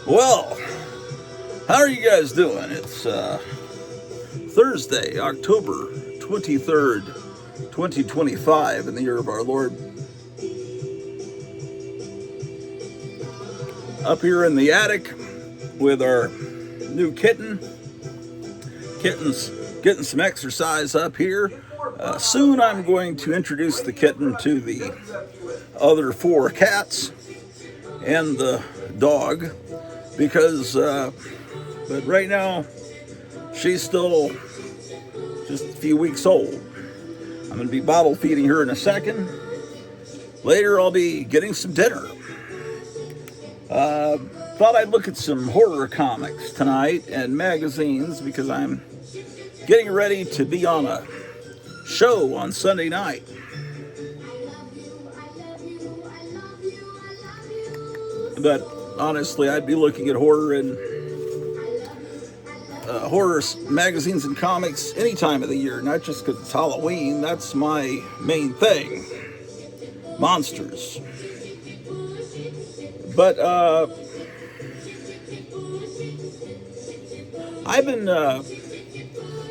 Well, how are you guys doing? It's Thursday, October 23rd, 2025, in the year of our Lord. Up here in the attic with our new kitten. Kitten's getting some exercise up here. Soon I'm going to introduce the kitten to the other four cats and the dog but right now she's still just a few weeks old. I'm going to be bottle feeding her in a second. Later I'll be getting some dinner. Thought I'd look at some horror comics tonight and magazines because I'm getting ready to be on a show on Sunday night. But honestly, I'd be looking at horror magazines and comics any time of the year, not just because it's Halloween. That's my main thing. Monsters. But I've been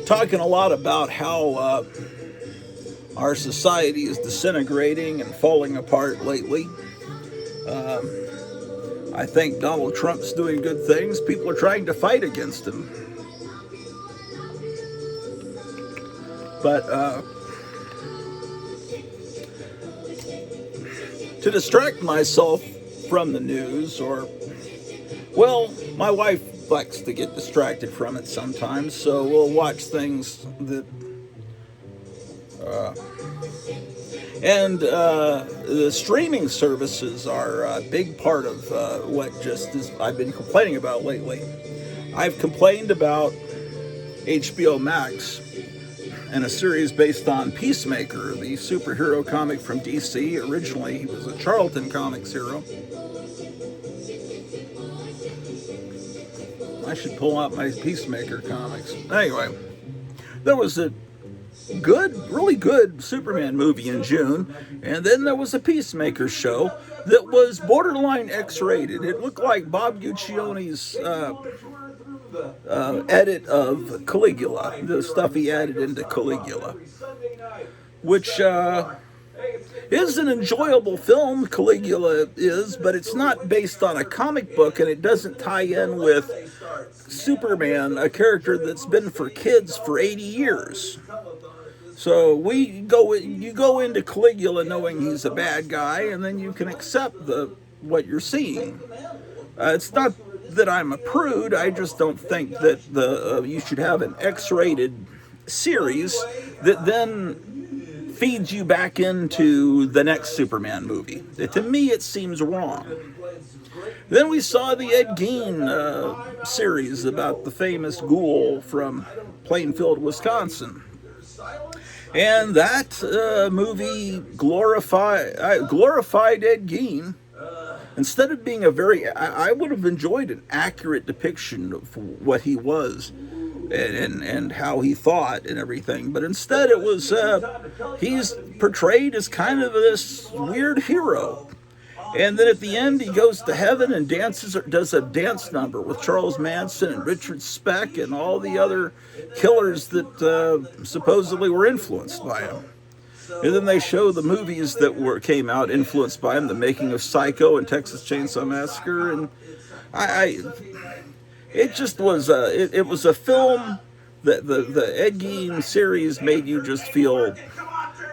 talking a lot about how our society is disintegrating and falling apart lately. I think Donald Trump's doing good things. People are trying to fight against him. But to distract myself from the news, my wife likes to get distracted from it sometimes, so we'll watch things that and the streaming services are a big part of I've been complaining about lately. I've complained about HBO Max and a series based on Peacemaker, the superhero comic from DC. Originally, he was a Charlton Comics hero. I should pull out my Peacemaker comics. Anyway, there was a really good Superman movie in June, and then there was a Peacemaker show that was borderline X-rated. It looked like Bob Guccione's edit of Caligula, the stuff he added into Caligula, which is an enjoyable film. Caligula is, but it's not based on a comic book, and it doesn't tie in with Superman, a character that's been for kids for 80 years. So you go into Caligula knowing he's a bad guy, and then you can accept what you're seeing. It's not that I'm a prude. I just don't think that you should have an X-rated series that then feeds you back into the next Superman movie. To me, it seems wrong. Then we saw the Ed Gein series about the famous ghoul from Plainfield, Wisconsin. And that movie glorified Ed Gein. Instead of being I would have enjoyed an accurate depiction of what he was and how he thought and everything. But instead it was, he's portrayed as kind of this weird hero. And then at the end, he goes to heaven and does a dance number with Charles Manson and Richard Speck and all the other killers that supposedly were influenced by him. And then they show the movies that came out influenced by him, The Making of Psycho and Texas Chainsaw Massacre, and it just was it was a film that the Ed Gein series made you just feel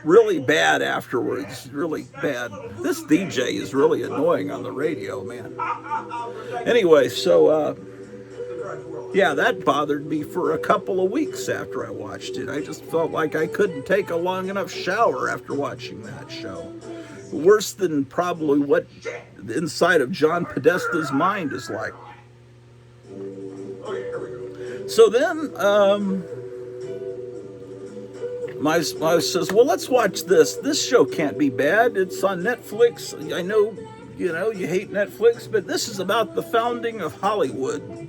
really bad afterwards, really bad. This DJ is really annoying on the radio, man. Anyway, so yeah, that bothered me for a couple of weeks after I watched it. I just felt like I couldn't take a long enough shower after watching that show. Worse than probably what the inside of John Podesta's mind is like. So then, my wife says, well, let's watch this. This show can't be bad. It's on Netflix. I know, you hate Netflix, but this is about the founding of Hollywood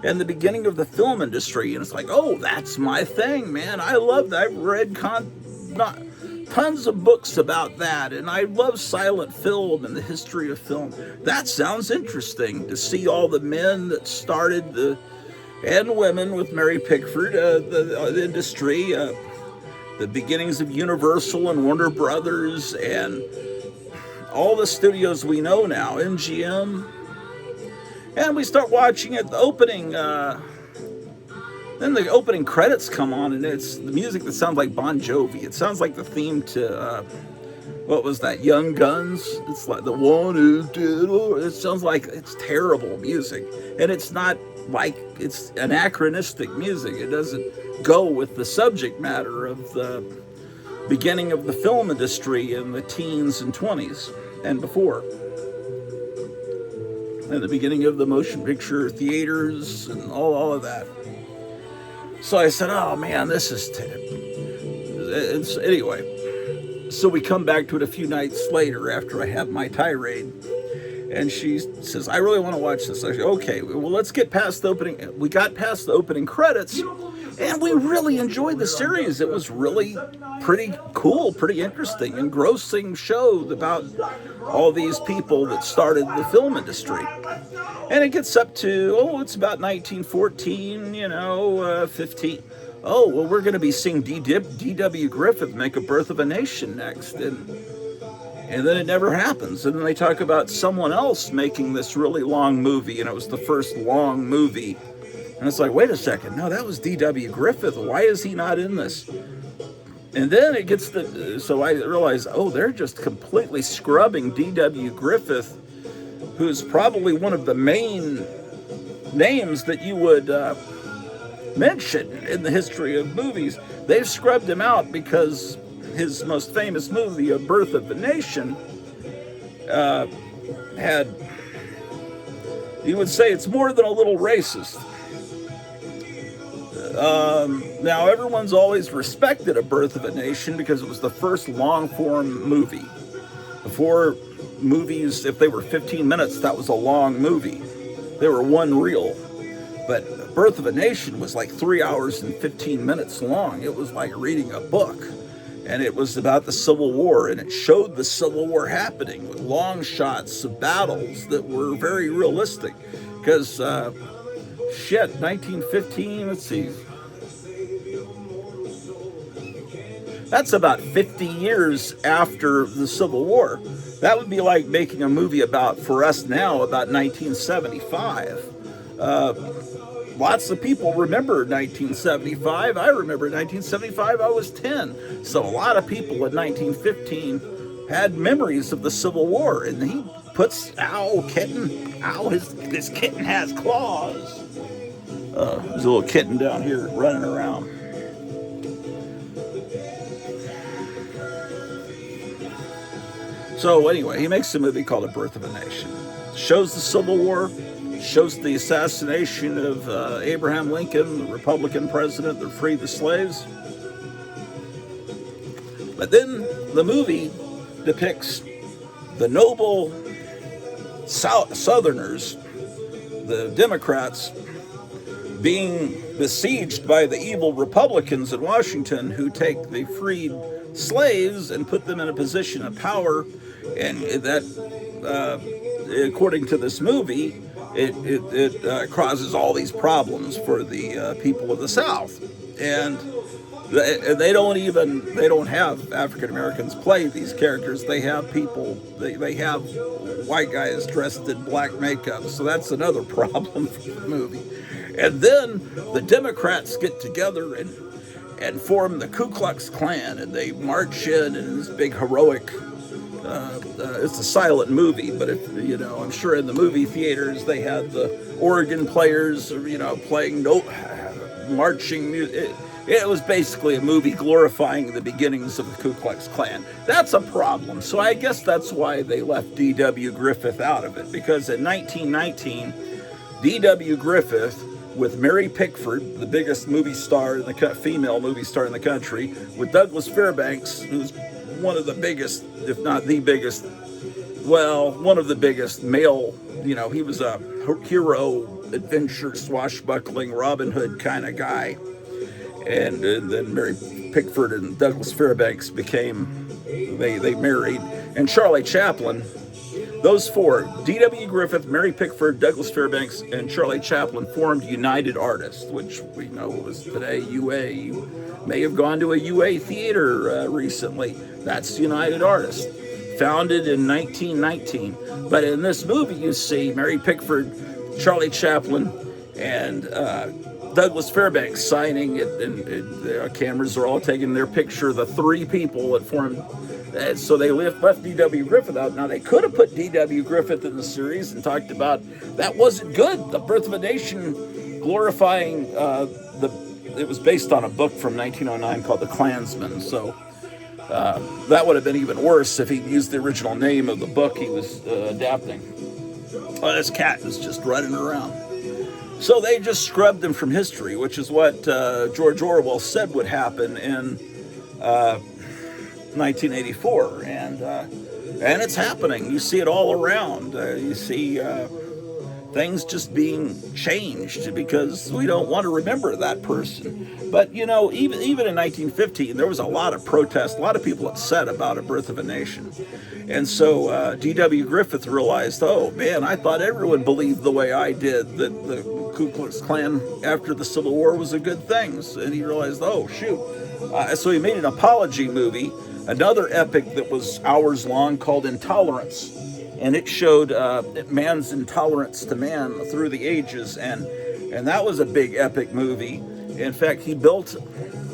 and the beginning of the film industry. And it's like, oh, that's my thing, man. I love that. I've read tons of books about that, and I love silent film and the history of film. That sounds interesting to see all the men that started and women with Mary Pickford, the industry, the beginnings of Universal and Warner Brothers, and all the studios we know now, MGM. And we start watching it, the opening, then the opening credits come on, and it's the music that sounds like Bon Jovi. It sounds like the theme to, what was that, Young Guns? It's like the one who did, it sounds like it's terrible music. And it's not like, it's anachronistic music. It doesn't go with the subject matter of the beginning of the film industry in the teens and 20s and before. And the beginning of the motion picture theaters and all of that. So I said, oh man, this is anyway. So we come back to it a few nights later after I have my tirade. And she says, I really want to watch this. I said, okay, well, let's get past the opening. We got past the opening credits, and we really enjoyed the series. It was really pretty cool, pretty interesting, engrossing show about all these people that started the film industry. And it gets up to, it's about 1914, 15. Oh, well, we're going to be seeing D.W. Griffith make A Birth of a Nation next. And then it never happens. And then they talk about someone else making this really long movie, and it was the first long movie. And it's like, wait a second, no, that was D.W. Griffith. Why is he not in this? And then it gets so I realize, they're just completely scrubbing D.W. Griffith, who's probably one of the main names that you would mention in the history of movies. They've scrubbed him out because his most famous movie, A Birth of a Nation, had, you would say it's more than a little racist. Now, everyone's always respected A Birth of a Nation because it was the first long-form movie. Before, movies, if they were 15 minutes, that was a long movie. They were one reel. But Birth of a Nation was like 3 hours and 15 minutes long. It was like reading a book. And it was about the Civil War, and it showed the Civil War happening with long shots of battles that were very realistic. Because, 1915, let's see. That's about 50 years after the Civil War. That would be like making a movie for us now, about 1975. Lots of people remember 1975. I remember 1975, I was 10. So a lot of people in 1915 had memories of the Civil War. And he puts, this kitten has claws. There's a little kitten down here running around. So anyway, he makes a movie called A Birth of a Nation. Shows the Civil War, shows the assassination of Abraham Lincoln, the Republican president that freed the slaves. But then the movie depicts the noble Southerners, the Democrats, being besieged by the evil Republicans in Washington who take the freed slaves and put them in a position of power. And that, according to this movie, it causes all these problems for the people of the South. And they don't have African Americans play these characters. They have people, they have white guys dressed in black makeup. So that's another problem for the movie. And then the Democrats get together and form the Ku Klux Klan, and they march in this big heroic. It's a silent movie, but I'm sure in the movie theaters they had the organ players, playing marching music. It was basically a movie glorifying the beginnings of the Ku Klux Klan. That's a problem. So I guess that's why they left D.W. Griffith out of it, because in 1919, D.W. Griffith, with Mary Pickford, the biggest female movie star in the country, with Douglas Fairbanks, who's one of the biggest, if not the biggest, one of the biggest male, he was a hero, adventure, swashbuckling, Robin Hood kind of guy. And then Mary Pickford and Douglas Fairbanks became They married, and Charlie Chaplin. Those four, D.W. Griffith, Mary Pickford, Douglas Fairbanks, and Charlie Chaplin, formed United Artists, which we know was today UA. You may have gone to a UA theater recently. That's United Artists, founded in 1919. But in this movie, you see Mary Pickford, Charlie Chaplin, and Douglas Fairbanks signing it, and the cameras are all taking their picture. The three people that formed. So they left D.W. Griffith out. Now, they could have put D.W. Griffith in the series and talked about that wasn't good. The Birth of a Nation glorifying it was based on a book from 1909 called The Klansman. So that would have been even worse if he used the original name of the book he was adapting. Oh, this cat is just running around. So they just scrubbed him from history, which is what George Orwell said would happen in 1984, and it's happening. You see it all around. You see things just being changed because we don't want to remember that person. But you know, even in 1915, there was a lot of protest, a lot of people upset about A Birth of a Nation, and so D.W. Griffith realized, oh man, I thought everyone believed the way I did, that the Ku Klux Klan after the Civil War was a good thing, and he realized, oh shoot. So he made an apology movie, another epic that was hours long, called Intolerance. And it showed man's intolerance to man through the ages. And that was a big epic movie. In fact, he built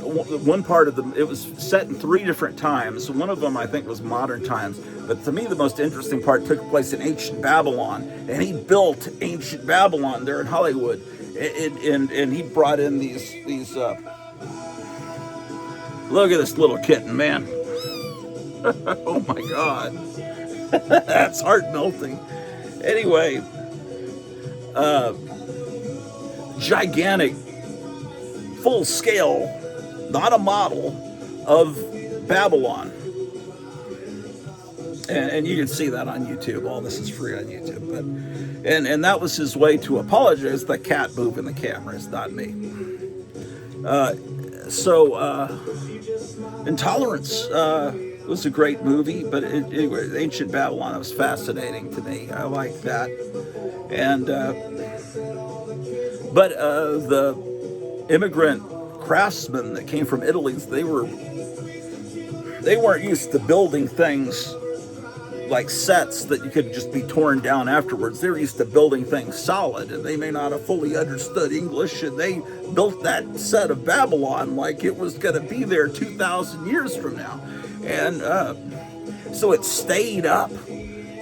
one part of it was set in 3 different times. One of them, I think, was modern times. But to me, the most interesting part took place in ancient Babylon. And he built ancient Babylon there in Hollywood. And he brought in these look at this little kitten, man. Oh my God. That's heart melting. Anyway, gigantic, full scale, not a model, of Babylon. And you can see that on YouTube. All this is free on YouTube. But and that was his way to apologize. The cat moving the camera, it's not me. Intolerance was a great movie, but anyway, Ancient Babylon was fascinating to me. I like that. And but the immigrant craftsmen that came from Italy, they weren't used to building things like sets that you could just be torn down afterwards. They're used to building things solid, and they may not have fully understood English, and they built that set of Babylon like it was going to be there 2,000 years from now. And so it stayed up,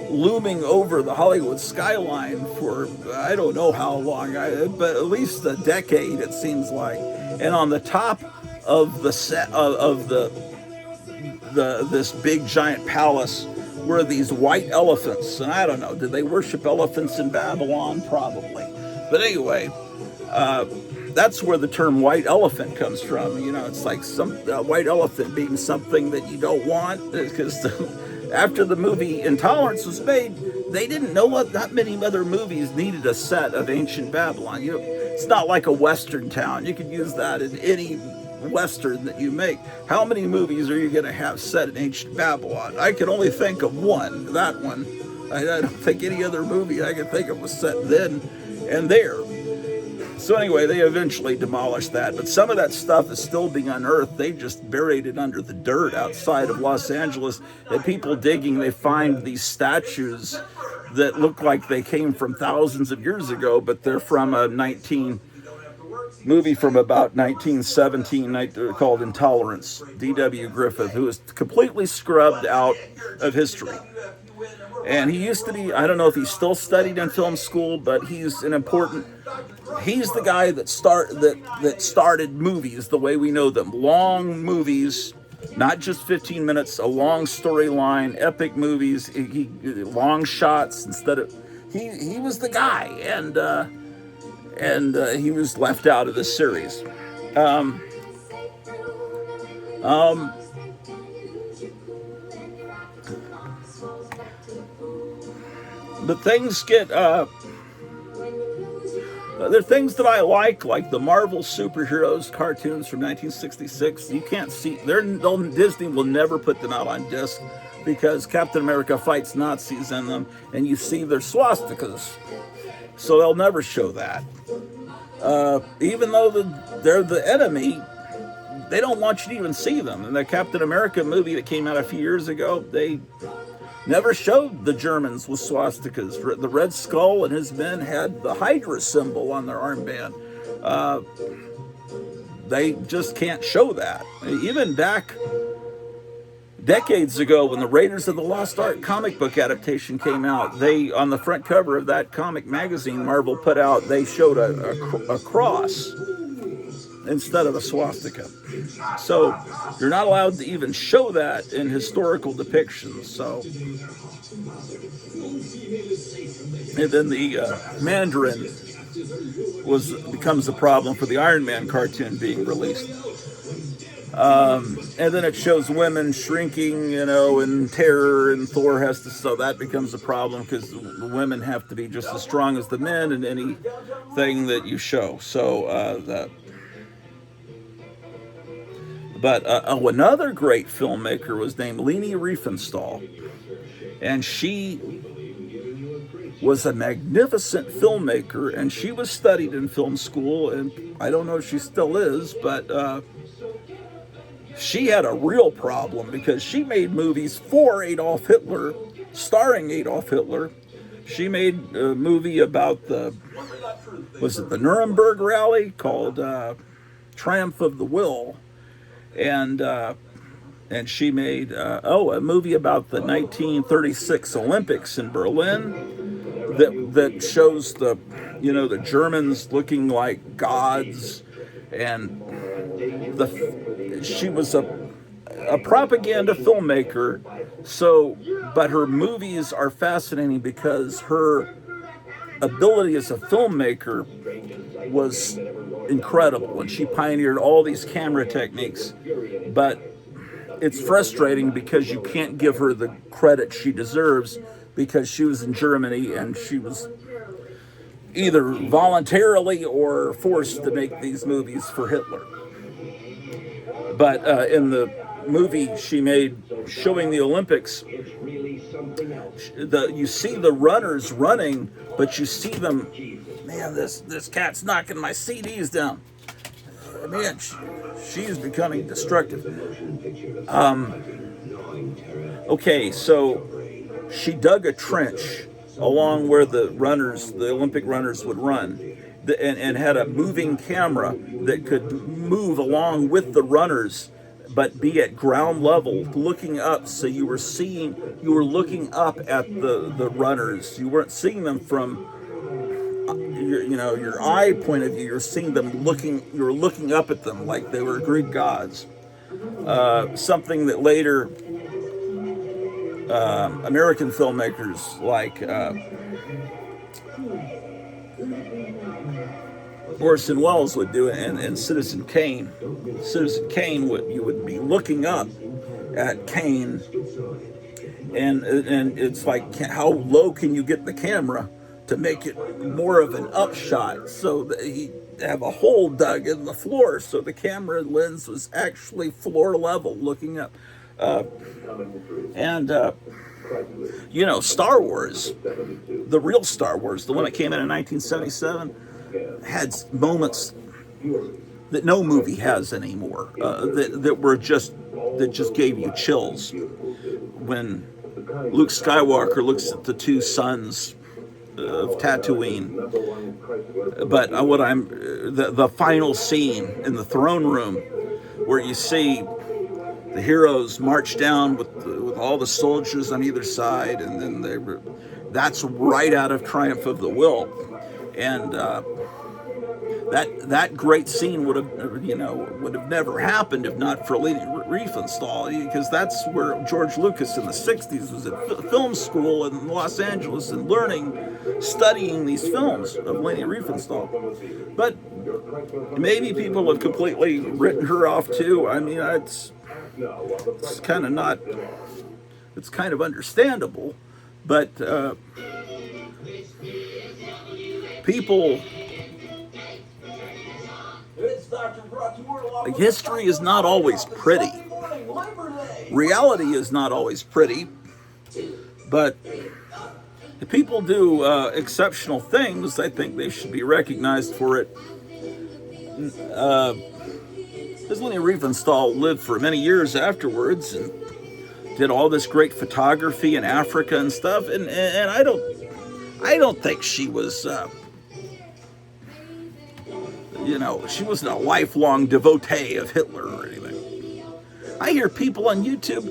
looming over the Hollywood skyline for I don't know how long, but at least a decade, it seems like. And on the top of the set of this big giant palace were these white elephants, and I don't know, did they worship elephants in Babylon? Probably. But anyway, that's where the term white elephant comes from. You know, it's like some white elephant being something that you don't want, because after the movie Intolerance was made, they didn't know what not many other movies needed a set of ancient Babylon. You know, it's not like a Western town. You could use that in any Western that you make. How many movies are you going to have set in ancient Babylon? I can only think of one. That one. I don't think any other movie I can think of was set then and there. So anyway, they eventually demolished that, but some of that stuff is still being unearthed. They just buried it under the dirt outside of Los Angeles, and people digging, they find these statues that look like they came from thousands of years ago, but they're from a movie from about 1917 called Intolerance. D.W. Griffith, who was completely scrubbed out of history. And he used to be, I don't know if he's still studied in film school, but he's the guy that started movies the way we know them. Long movies, not just 15 minutes, a long storyline, epic movies, long shots instead of, he was the guy, and he was left out of this series. But things get There are things that I like the Marvel superheroes cartoons from 1966. You can't see, Disney will never put them out on disc because Captain America fights Nazis in them, and you see their swastikas. So they'll never show that. Even though they're the enemy, they don't want you to even see them. In the Captain America movie that came out a few years ago, they never showed the Germans with swastikas. The Red Skull and his men had the Hydra symbol on their armband. They just can't show that. Even back decades ago, when the Raiders of the Lost Ark comic book adaptation came out, they, on the front cover of that comic magazine Marvel put out, they showed a cross instead of a swastika. So you're not allowed to even show that in historical depictions. So, and then the Mandarin becomes a problem for the Iron Man cartoon being released. And then it shows women shrinking, in terror, and Thor has to, so that becomes a problem because the women have to be just as strong as the men in anything that you show. So, another great filmmaker was named Leni Riefenstahl, and she was a magnificent filmmaker, and she was studied in film school, and I don't know if she still is, but she had a real problem because she made movies for Adolf Hitler, starring Adolf Hitler. She made a movie about the Nuremberg rally called Triumph of the Will, and she made a movie about the 1936 Olympics in Berlin that shows the Germans looking like gods, and she was a propaganda filmmaker. So, but her movies are fascinating because her ability as a filmmaker was incredible, and she pioneered all these camera techniques. But it's frustrating because you can't give her the credit she deserves because she was in Germany and she was either voluntarily or forced to make these movies for Hitler. But in the movie she made showing the Olympics, you see the runners running, but you see them, man, this cat's knocking my CDs down. Man, she's becoming destructive. Okay, so she dug a trench along where the Olympic runners would run, and had a moving camera that could move along with the runners, but be at ground level, looking up. So you were looking up at the runners. You weren't seeing them from your eye point of view. You're seeing them you were looking up at them like they were Greek gods. Something that later American filmmakers like Orson Welles would do it, and Citizen Kane. You would be looking up at Kane, and it's like, how low can you get the camera to make it more of an upshot? So that he have a hole dug in the floor, so the camera lens was actually floor level, looking up. Star Wars, the real Star Wars, the one that came in 1977, had moments that no movie has anymore, that just gave you chills. When Luke Skywalker looks at the two sons of Tatooine, but the final scene in the throne room, where you see the heroes march down with all the soldiers on either side, and then that's right out of Triumph of the Will, and that great scene would have never happened if not for Leni Riefenstahl, because that's where George Lucas in the 60s was at film school in Los Angeles and studying these films of Leni Riefenstahl. But maybe people have completely written her off too. I mean, it's kind of understandable, but people Like, history is not always pretty. Reality is not always pretty. But if people do exceptional things, I think they should be recognized for it. This Leni Riefenstahl lived for many years afterwards and did all this great photography in Africa and stuff. And I don't think she was, she wasn't a lifelong devotee of Hitler or anything. I hear people on YouTube,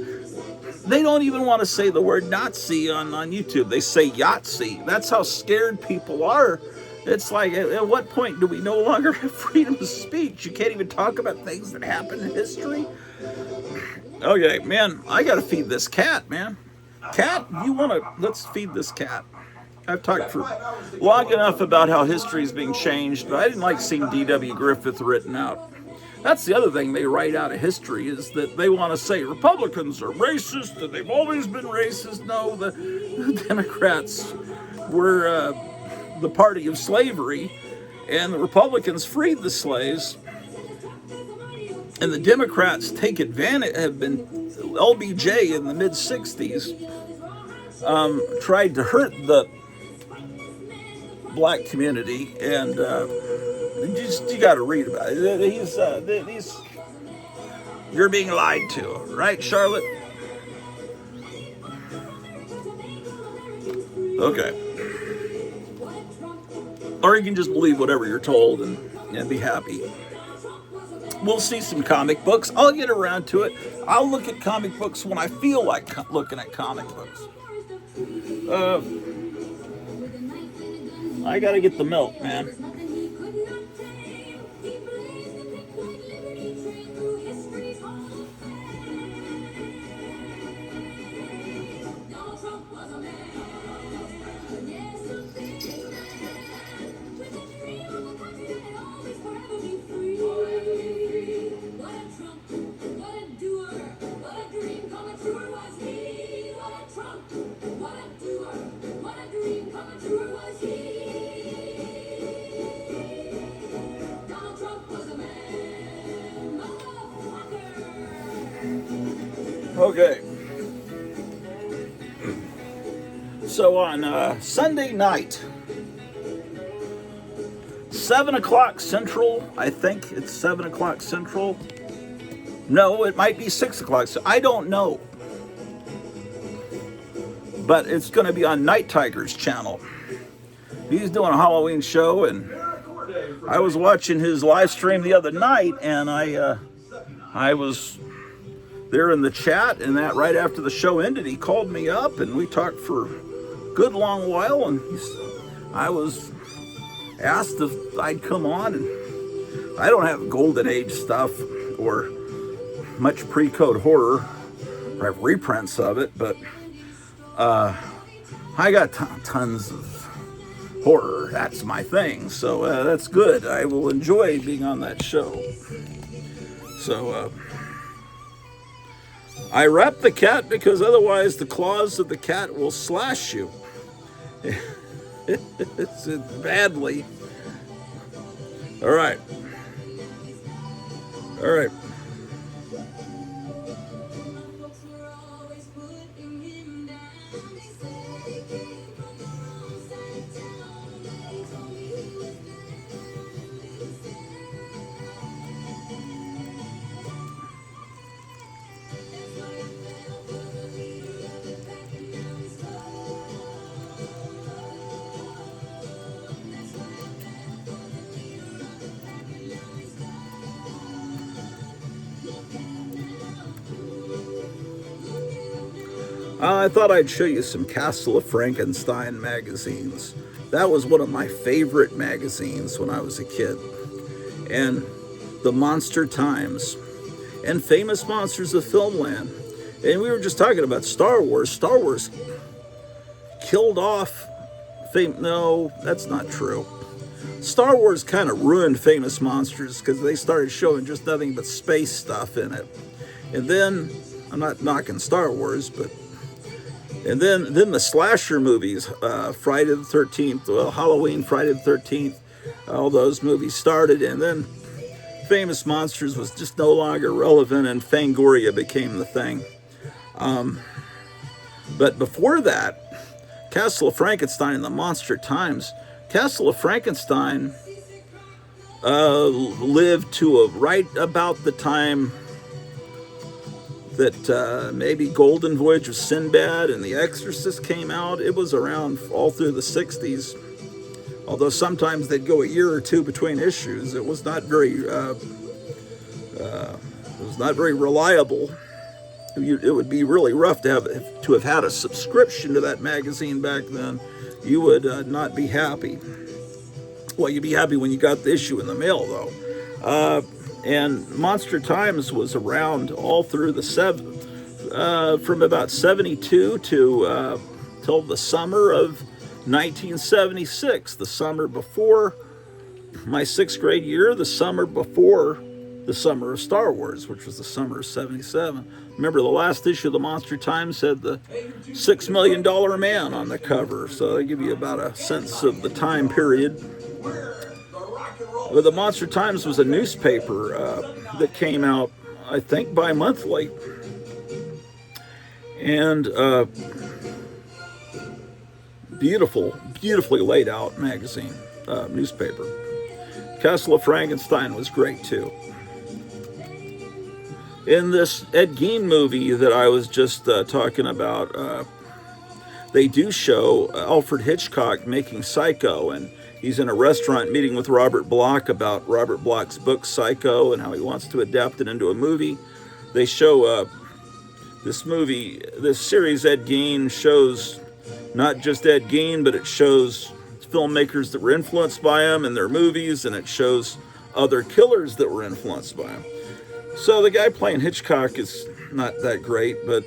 they don't even want to say the word Nazi on YouTube. They say Yahtzee. That's how scared people are. It's like, at what point do we no longer have freedom of speech? You can't even talk about things that happened in history. Okay, man, I gotta feed this cat, man. Cat, let's feed this cat. I've talked for long enough about how history is being changed, but I didn't like seeing D.W. Griffith written out. That's the other thing they write out of history, is that they want to say Republicans are racist and they've always been racist. No, the Democrats were the party of slavery, and the Republicans freed the slaves, and the Democrats have been, LBJ in the mid-60s tried to hurt the black community, and you got to read about it. You're being lied to, right, Charlotte? Okay. Or you can just believe whatever you're told and be happy. We'll see some comic books. I'll get around to it. I'll look at comic books when I feel like looking at comic books. I gotta get the milk, man. Okay. So on Sunday night, 7 o'clock Central, I think it's 7 o'clock Central. No, it might be 6 o'clock. So I don't know. But it's going to be on Night Tiger's channel. He's doing a Halloween show, and I was watching his live stream the other night, and I was there in the chat, and that right after the show ended, he called me up, and we talked for a good long while, and I was asked if I'd come on, and I don't have Golden Age stuff or much pre-code horror. I have reprints of it, but I got tons of horror. That's my thing, so that's good. I will enjoy being on that show. So I wrap the cat because otherwise the claws of the cat will slash you. It's badly. All right. All right. I thought I'd show you some Castle of Frankenstein magazines. That was one of my favorite magazines when I was a kid. And the Monster Times and Famous Monsters of Filmland. And we were just talking about Star Wars. Star Wars killed off no, that's not true. Star Wars kind of ruined Famous Monsters because they started showing just nothing but space stuff in it. And then, I'm not knocking Star Wars, but and then the slasher movies, Friday the 13th, well, Halloween, Friday the 13th, all those movies started. And then Famous Monsters was just no longer relevant, and Fangoria became the thing. But before that, Castle of Frankenstein and the Monster Times. Castle of Frankenstein lived to right about the time that maybe Golden Voyage of Sinbad and The Exorcist came out. It was around all through the 60s. Although sometimes they'd go a year or two between issues. It was not very reliable. It would be really rough to have had a subscription to that magazine back then. You would not be happy. Well, you'd be happy when you got the issue in the mail, though. And Monster Times was around all through from about 72 to till the summer of 1976, the summer before my 6th grade year, the summer before the summer of Star Wars, which was the summer of 77. Remember, the last issue of the Monster Times had the $6 Million Man on the cover, so they give you about a sense of the time period. But the Monster Times was a newspaper that came out, I think, bi-monthly. And beautifully laid out magazine, newspaper. Castle of Frankenstein was great too. In this Ed Gein movie that I was just talking about, they do show Alfred Hitchcock making Psycho, and he's in a restaurant meeting with Robert Bloch about Robert Bloch's book Psycho and how he wants to adapt it into a movie. They show this series Ed Gein shows not just Ed Gein, but it shows filmmakers that were influenced by him in their movies, and it shows other killers that were influenced by him. So the guy playing Hitchcock is not that great, but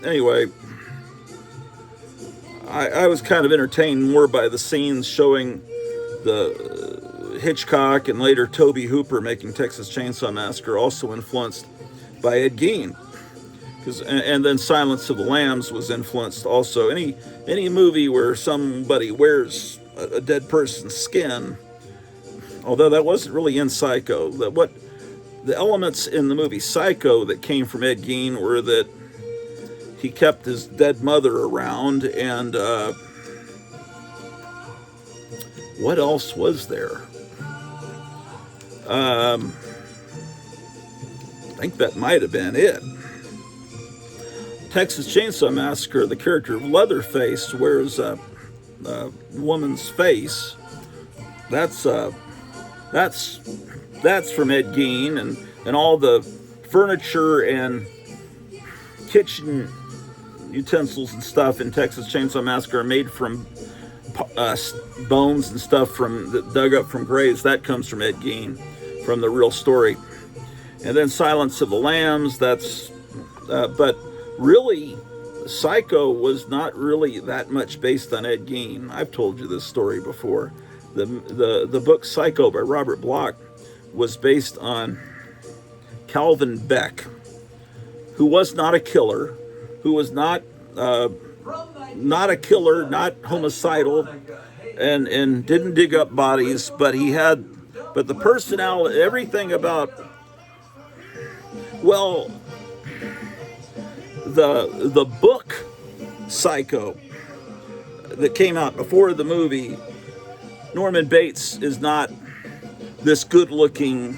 anyway, I was kind of entertained more by the scenes showing the Hitchcock and later Tobe Hooper making Texas Chainsaw Massacre, also influenced by Ed Gein. And then Silence of the Lambs was influenced also. Any movie where somebody wears a dead person's skin, although that wasn't really in Psycho. The elements in the movie Psycho that came from Ed Gein were that he kept his dead mother around, and what else was there? I think that might have been it. Texas Chainsaw Massacre, the character of Leatherface wears a woman's face. That's from Ed Gein, and all the furniture and kitchen utensils and stuff in Texas Chainsaw Massacre are made from bones and stuff that dug up from graves. That comes from Ed Gein, from the real story. And then Silence of the Lambs. But really, Psycho was not really that much based on Ed Gein. I've told you this story before. The book Psycho by Robert Bloch was based on Calvin Beck, who was not a killer, who was not a killer, not homicidal, and didn't dig up bodies, but the personality, everything about, well, the book Psycho that came out before the movie, Norman Bates is not this good-looking,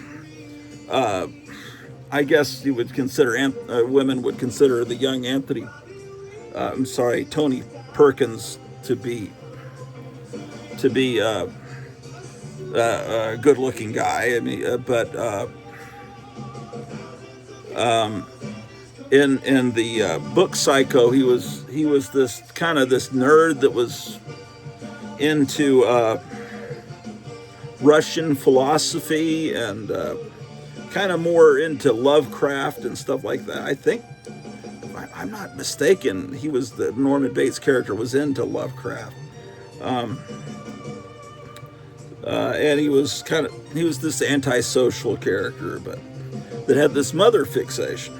I guess you would consider, women would consider the young Tony Perkins to be a good-looking guy. I mean, in the book Psycho, he was this kind of this nerd that was into Russian philosophy and kind of more into Lovecraft and stuff like that. I think, if I'm not mistaken, Norman Bates' character was into Lovecraft. And he was this antisocial character, but that had this mother fixation.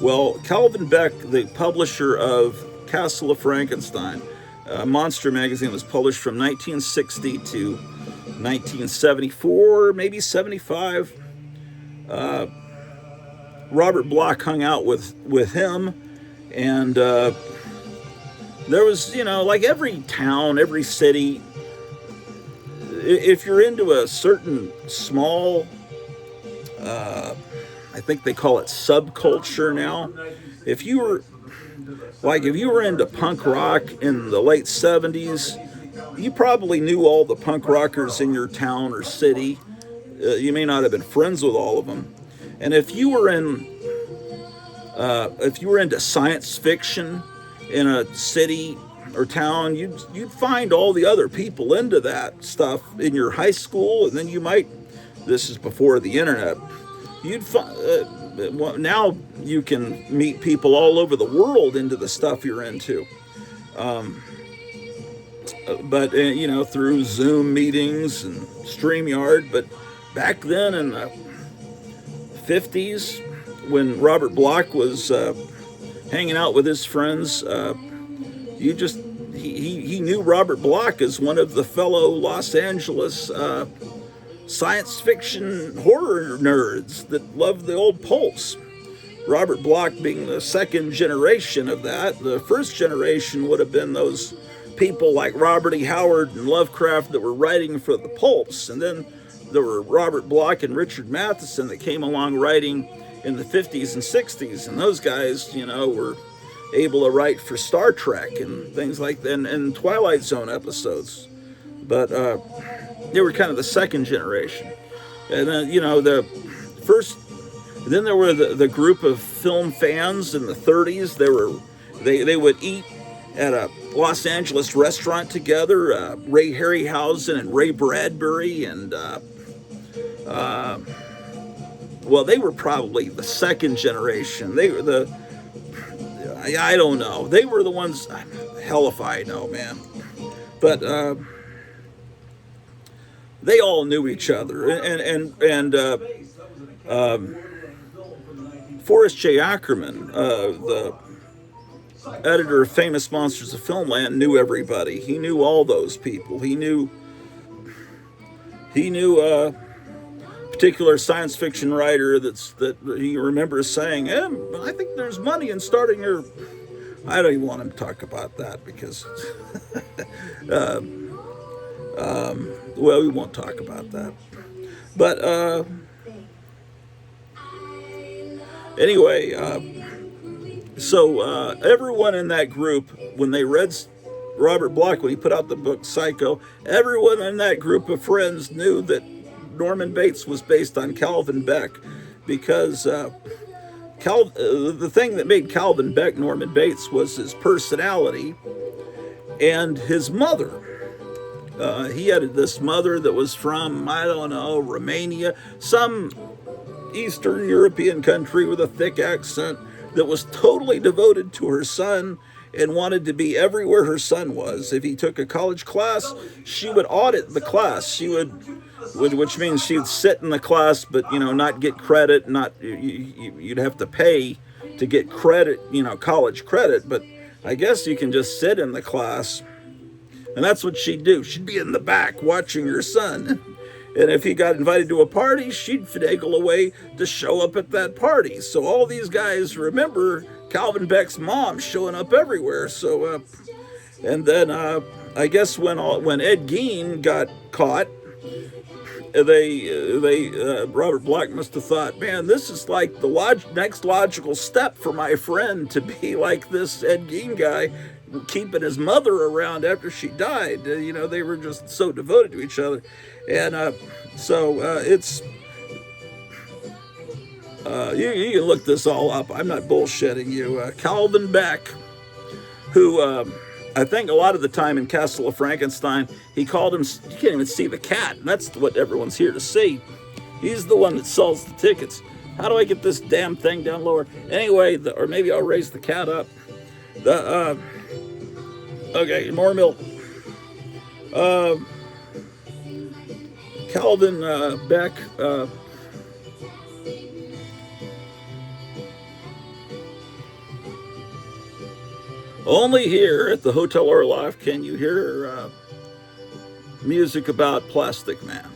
Well, Calvin Beck, the publisher of Castle of Frankenstein, a monster magazine, was published from 1960 to 1974, maybe 75. Robert Bloch hung out with him, and there was, like every town, every city, if you're into a certain small, I think they call it subculture now. If you were if you were into punk rock in the late 70s, you probably knew all the punk rockers in your town or city. You may not have been friends with all of them. And if you were into science fiction in a city or town, you'd find all the other people into that stuff in your high school, and then you might. This is before the internet. Now you can meet people all over the world into the stuff you're into. But through Zoom meetings and StreamYard. But back then in the 50s, when Robert Bloch was hanging out with his friends, he knew Robert Bloch as one of the fellow Los Angeles science fiction horror nerds that loved the old pulps. Robert Bloch being the second generation of that. The first generation would have been those people like Robert E. Howard and Lovecraft that were writing for the pulps. And then there were Robert Bloch and Richard Matheson that came along writing in the 50s and 60s. And those guys, were able to write for Star Trek and things like that, and Twilight Zone episodes. But they were kind of the second generation. And then, the first... Then there were the group of film fans in the 30s. They would eat at a Los Angeles restaurant together. Ray Harryhausen and Ray Bradbury, and they were probably the second generation. They were I don't know. They were the ones. Hell if I know, man. But they all knew each other, and Forrest J. Ackerman, the editor of Famous Monsters of Filmland, knew everybody. He knew all those people. He knew a particular science fiction writer that he remembers saying, I think there's money in starting your... I don't even want him to talk about that because... we won't talk about that. But... Anyway, so everyone in that group, when they read Robert Bloch, when he put out the book Psycho, everyone in that group of friends knew that Norman Bates was based on Calvin Beck, because the thing that made Calvin Beck Norman Bates was his personality and his mother. He had this mother that was from, I don't know, Romania, some Eastern European country with a thick accent, that was totally devoted to her son and wanted to be everywhere her son was. If he took a college class, she would audit the class. She would which means she'd sit in the class, but not get credit. You'd have to pay to get credit, college credit. But I guess you can just sit in the class, and that's what she'd do. She'd be in the back watching her son. And if he got invited to a party, she'd finagle a way to show up at that party. So all these guys remember Calvin Beck's mom showing up everywhere. So, and then I guess when Ed Gein got caught, Robert Bloch must have thought, man, this is like the next logical step for my friend to be like this Ed Gein guy, keeping his mother around after she died. They were just so devoted to each other. And it's... you can look this all up. I'm not bullshitting you. Calvin Beck, who I think a lot of the time in Castle of Frankenstein, he called him... You can't even see the cat. And that's what everyone's here to see. He's the one that sells the tickets. How do I get this damn thing down lower? Anyway, or maybe I'll raise the cat up. Okay, more milk. Calvin Beck, only here at the Hotel Orloff can you hear music about Plastic Man.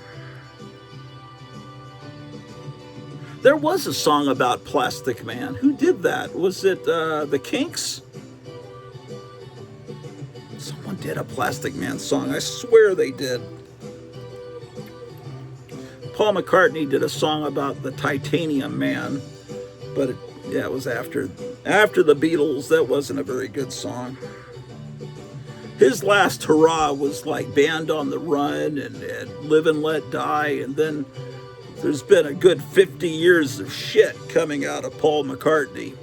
There was a song about Plastic Man. Who did that? Was it the Kinks? Someone did a Plastic Man song. I swear they did. Paul McCartney did a song about the Titanium Man, but it was after the Beatles. That wasn't a very good song. His last hurrah was like Band on the Run and Live and Let Die, and then there's been a good 50 years of shit coming out of Paul McCartney.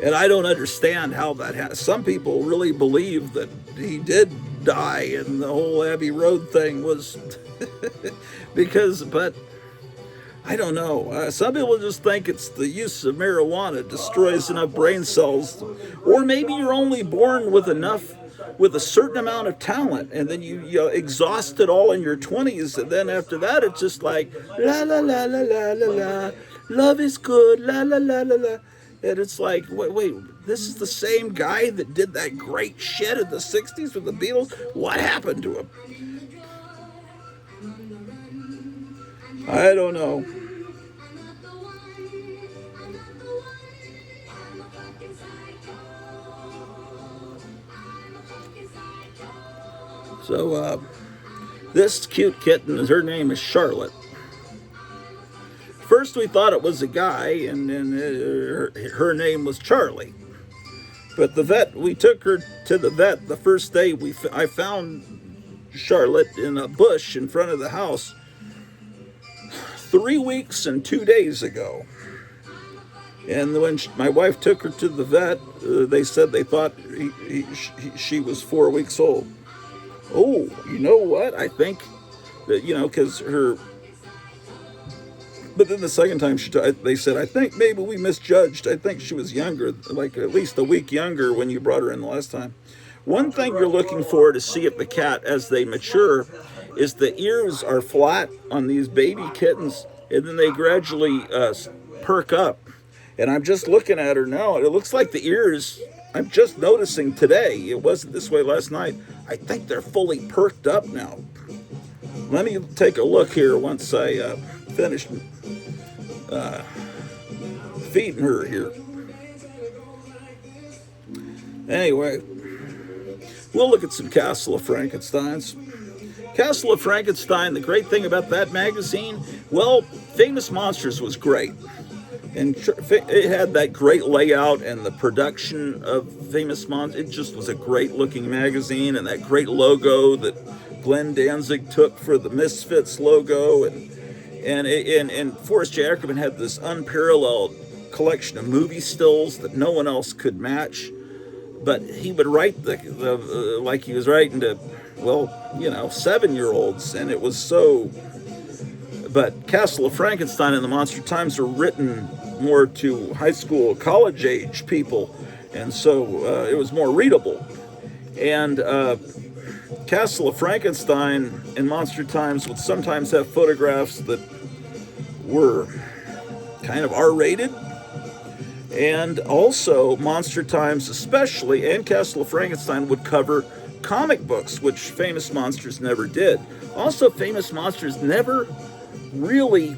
And I don't understand how that has. Some people really believe that he did die and the whole Abbey Road thing was but I don't know. Some people just think it's the use of marijuana destroys enough brain cells, or maybe you're only born with a certain amount of talent, and then you exhaust it all in your 20s, and then after that it's just like la la la la la la la, love is good, la la la la la, and it's like wait, this is the same guy that did that great shit in the 60s with the Beatles. What happened to him? I don't know. So this cute kitten, her name is Charlotte. First we thought it was a guy, and her name was Charlie. But we took her to the vet the first day I found Charlotte in a bush in front of the house 3 weeks and 2 days ago. And when my wife took her to the vet, they said they thought she was 4 weeks old. Oh, you know what? I think that, because but then the second time they said, I think maybe we misjudged. I think she was younger, like at least a week younger when you brought her in the last time. One thing you're looking for to see if the cat, as they mature, is the ears are flat on these baby kittens, and then they gradually perk up. And I'm just looking at her now, and it looks like the ears, I'm just noticing today, it wasn't this way last night, I think they're fully perked up now. Let me take a look here once I finish feeding her here. Anyway, we'll look at some Castle of Frankensteins. Castle of Frankenstein, the great thing about that magazine, well, Famous Monsters was great. And it had that great layout and the production of Famous Monsters. It just was a great looking magazine, and that great logo that Glenn Danzig took for the Misfits logo. And Forrest J. Ackerman had this unparalleled collection of movie stills that no one else could match. But he would write like he was writing to, 7-year-olds, and it was so. But Castle of Frankenstein and the Monster Times are written more to high school, college age people, and so it was more readable. And Castle of Frankenstein and Monster Times would sometimes have photographs that were kind of R-rated. And also, Monster Times especially, and Castle of Frankenstein would cover comic books, which Famous Monsters never did. Also, Famous Monsters never really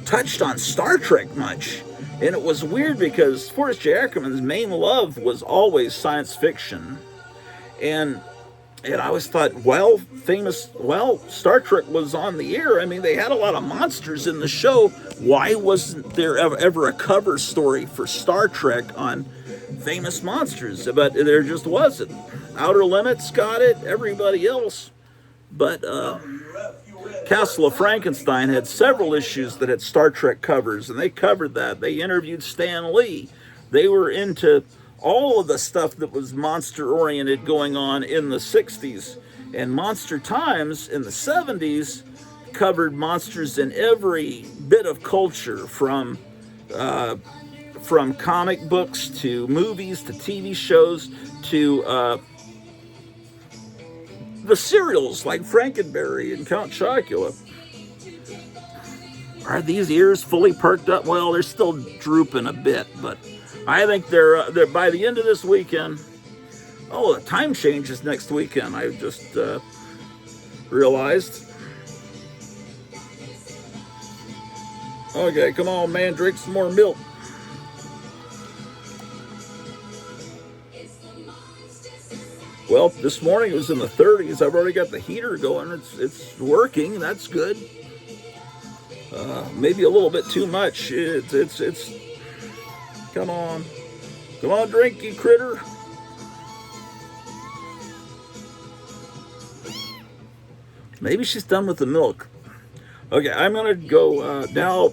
touched on Star Trek much. And it was weird because Forrest J. Ackerman's main love was always science fiction. And I always thought, Star Trek was on the air. I mean, they had a lot of monsters in the show. Why wasn't there ever a cover story for Star Trek on Famous Monsters? But there just wasn't. Outer Limits got it, everybody else. But Castle of Frankenstein had several issues that had Star Trek covers, and they covered that. They interviewed Stan Lee. They were into all of the stuff that was monster-oriented going on in the 60s. And Monster Times in the 70s covered monsters in every bit of culture, from comic books to movies to TV shows to the cereals like Frankenberry and Count Chocula. Are these ears fully perked up? Well, they're still drooping a bit, but I think they're by the end of this weekend. Oh, the time changes next weekend. I just realized. Okay, come on, man, drink some more milk. Well, this morning it was in the 30s. I've already got the heater going. It's working. That's good. Maybe a little bit too much. It's. Come on, drink, you critter. Maybe she's done with the milk. Okay, I'm gonna go now.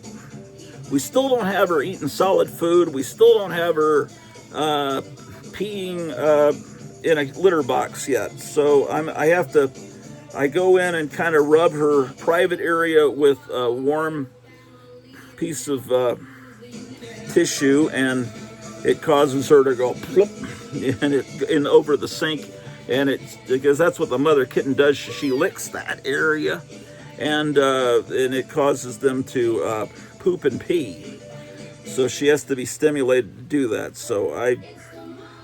We still don't have her eating solid food. We still don't have her peeing in a litter box yet. So I go in and kind of rub her private area with a warm piece of tissue, and it causes her to go plop, and over the sink, and it's because that's what the mother kitten does. She licks that area, and it causes them to poop and pee. So she has to be stimulated to do that. So I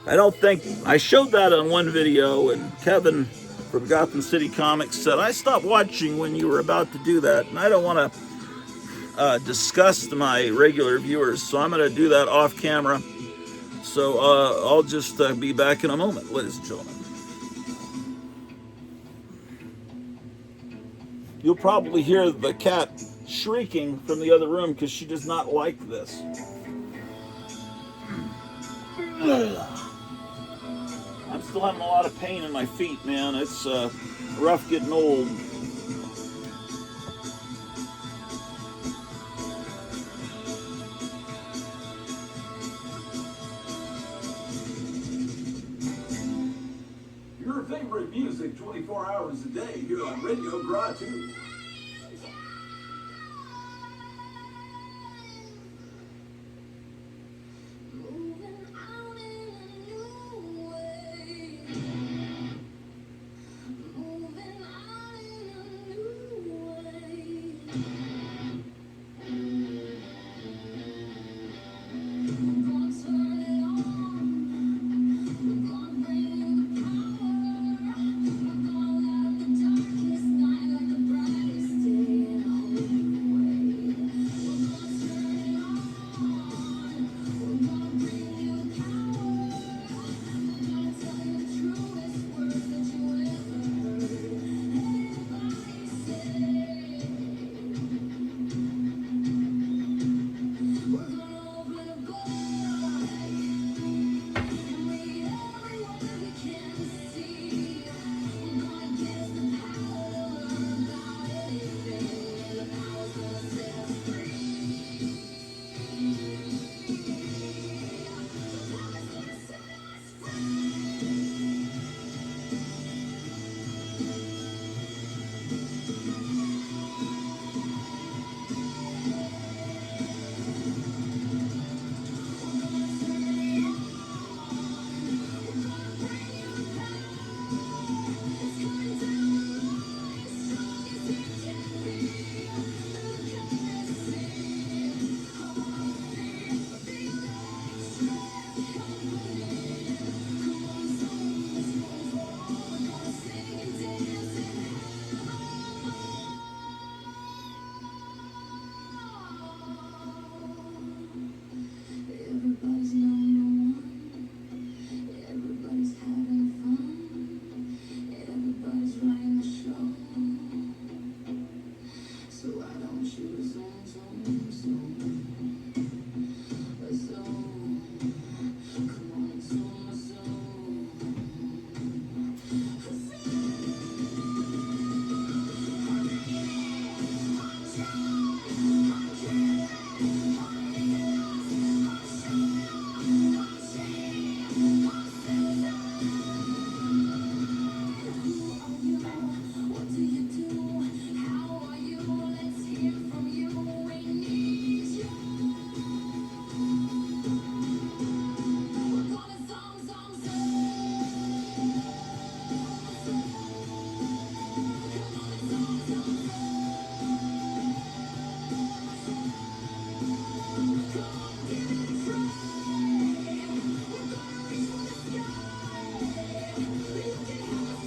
don't think I showed that on one video, and Kevin from Gotham City Comics said, I stopped watching when you were about to do that, and I don't want to disgust my regular viewers, so I'm going to do that off camera. So I'll just be back in a moment, ladies and gentlemen. You'll probably hear the cat shrieking from the other room because she does not like this. I'm still having a lot of pain in my feet, man. It's rough getting old. Your favorite music 24 hours a day here on Radio Grottu.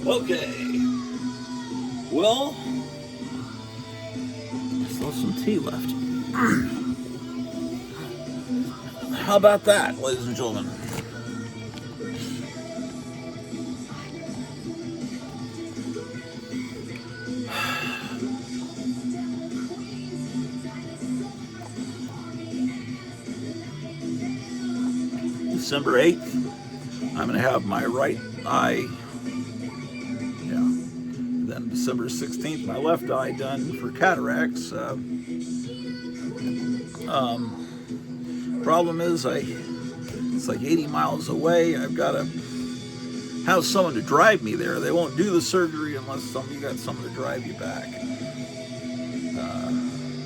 Okay. Well, still some tea left. How about that, ladies and gentlemen? December 8th, I'm going to have my right eye, then December 16th, my left eye done for cataracts. Problem is, it's like 80 miles away. I've got to have someone to drive me there. They won't do the surgery unless you got someone to drive you back.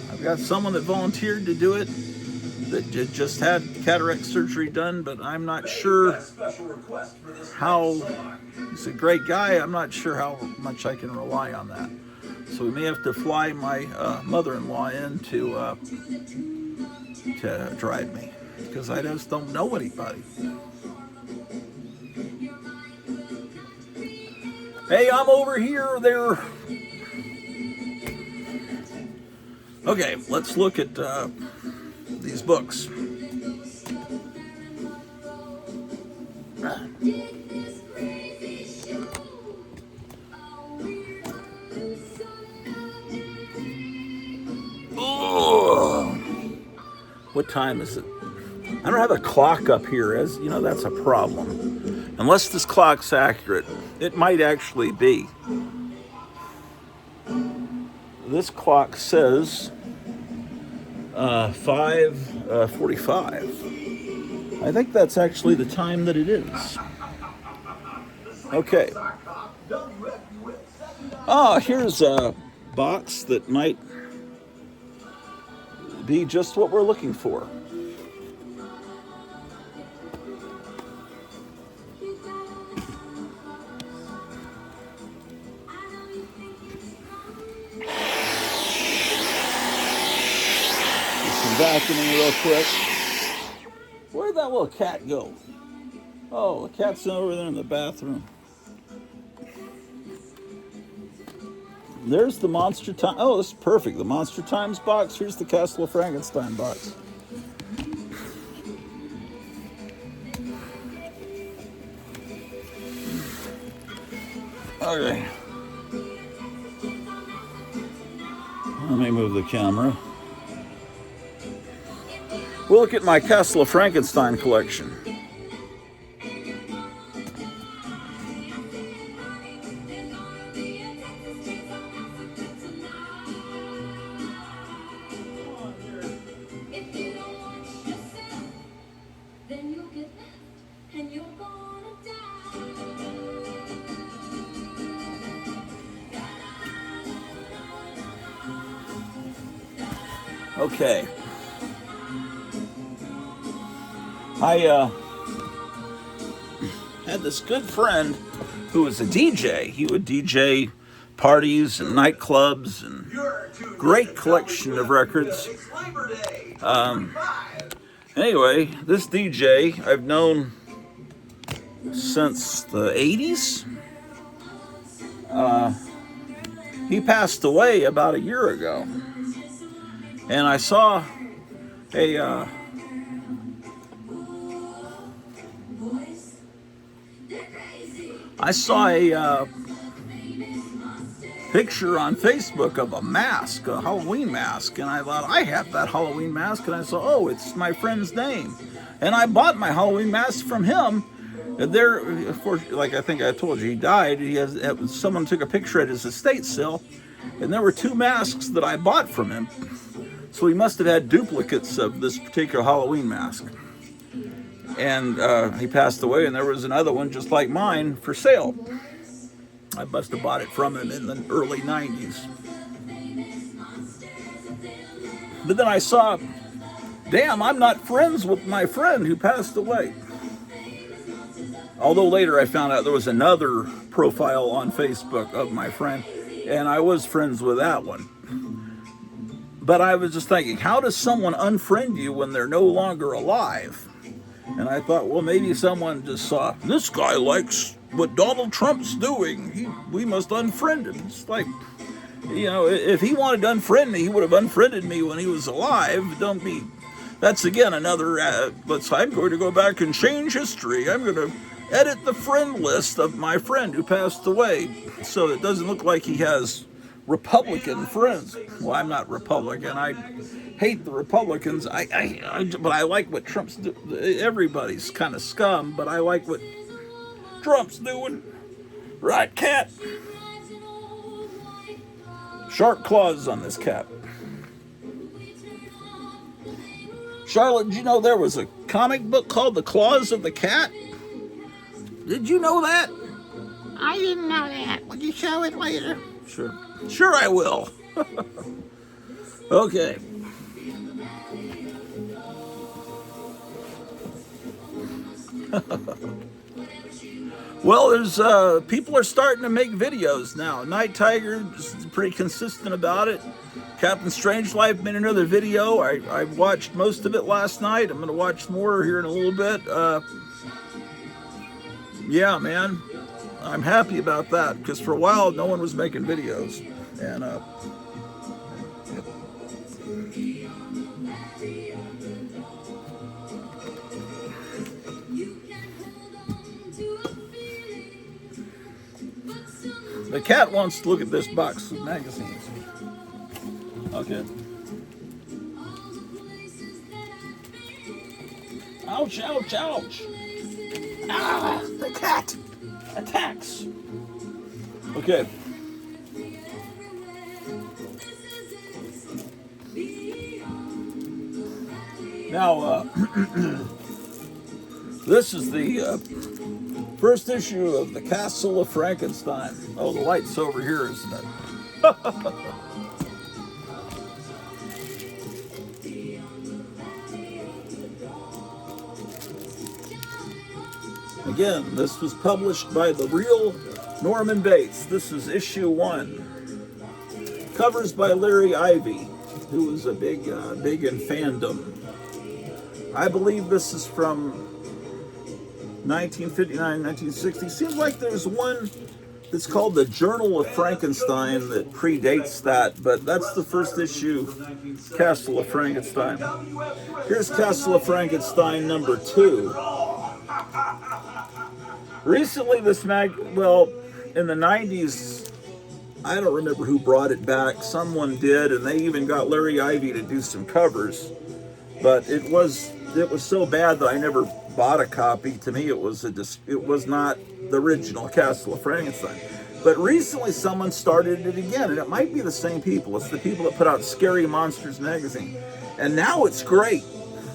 I've got someone that volunteered to do it that just had cataract surgery done, but I'm not sure how. He's a great guy. I'm not sure how much I can rely on that. So we may have to fly my mother-in-law in to drive me, because I just don't know anybody. Hey, I'm over here, there. Okay, let's look at these books. Oh, what time is it? I don't have a clock up here, as you know, that's a problem. Unless this clock's accurate, it might actually be. This clock says 5:45. I think that's actually the time that it is. Okay. Here's a box that might be just what we're looking for. Vacuuming real quick. Where'd that little cat go? Oh, the cat's over there in the bathroom. There's the Monster Time. Oh, this is perfect. The Monster Times box. Here's the Castle of Frankenstein box. Okay. Let me move the camera. We'll look at my Castle of Frankenstein collection. Okay. I had this good friend who was a DJ. He would DJ parties and nightclubs and great collection of records. Anyway, this DJ I've known since the 80s. He passed away about a year ago. And I saw a picture on Facebook of a mask, a Halloween mask, and I thought, I have that Halloween mask, and I saw, oh, it's my friend's name. And I bought my Halloween mask from him. And there, of course, like I think I told you, he died. Someone took a picture at his estate sale, and there were two masks that I bought from him. So he must have had duplicates of this particular Halloween mask. And he passed away, and there was another one just like mine for sale. I must have bought it from him in the early 90s. But then I saw, damn, I'm not friends with my friend who passed away. Although later I found out there was another profile on Facebook of my friend, and I was friends with that one. But I was just thinking, how does someone unfriend you when they're no longer alive? And I thought, well, maybe someone just saw, this guy likes what Donald Trump's doing. We must unfriend him. It's like, you know, if he wanted to unfriend me, he would have unfriended me when he was alive. Don't be That's again another, I'm going to go back and change history. I'm going to edit the friend list of my friend who passed away so it doesn't look like he has Republican friends. Well, I'm not Republican. I hate the Republicans. But I like what Trump's doing. Everybody's kind of scum, but I like what Trump's doing. Right, cat? Sharp claws on this cat. Charlotte, did you know there was a comic book called The Claws of the Cat? Did you know that? I didn't know that. Would you show it later? Sure. Sure I will. Okay. Well, there's people are starting to make videos now. Night Tiger is pretty consistent about it. Captain Strangeliffe made another video. I watched most of it last night. I'm going to watch more here in a little bit. Yeah, man, I'm happy about that because for a while no one was making videos, and the cat wants to look at this box of magazines. Okay. Ouch, ouch, ouch. Ah, the cat attacks. Okay. Now, this is the first issue of The Castle of Frankenstein. Oh, the light's over here, isn't it? Again, this was published by the real Norman Bates. This is issue 1. Covers by Larry Ivy, who was a big in fandom. I believe this is from 1959, 1960. Seems like there's one that's called the Journal of Frankenstein that predates that, but that's the first issue, Castle of Frankenstein. Here's Castle of Frankenstein number 2. Recently, this in the 90s, I don't remember who brought it back. Someone did, and they even got Larry Ivy to do some covers. But it was so bad that I never bought a copy. To me, it was not the original Castle of Frankenstein. But recently, someone started it again, and it might be the same people. It's the people that put out Scary Monsters magazine, and now it's great.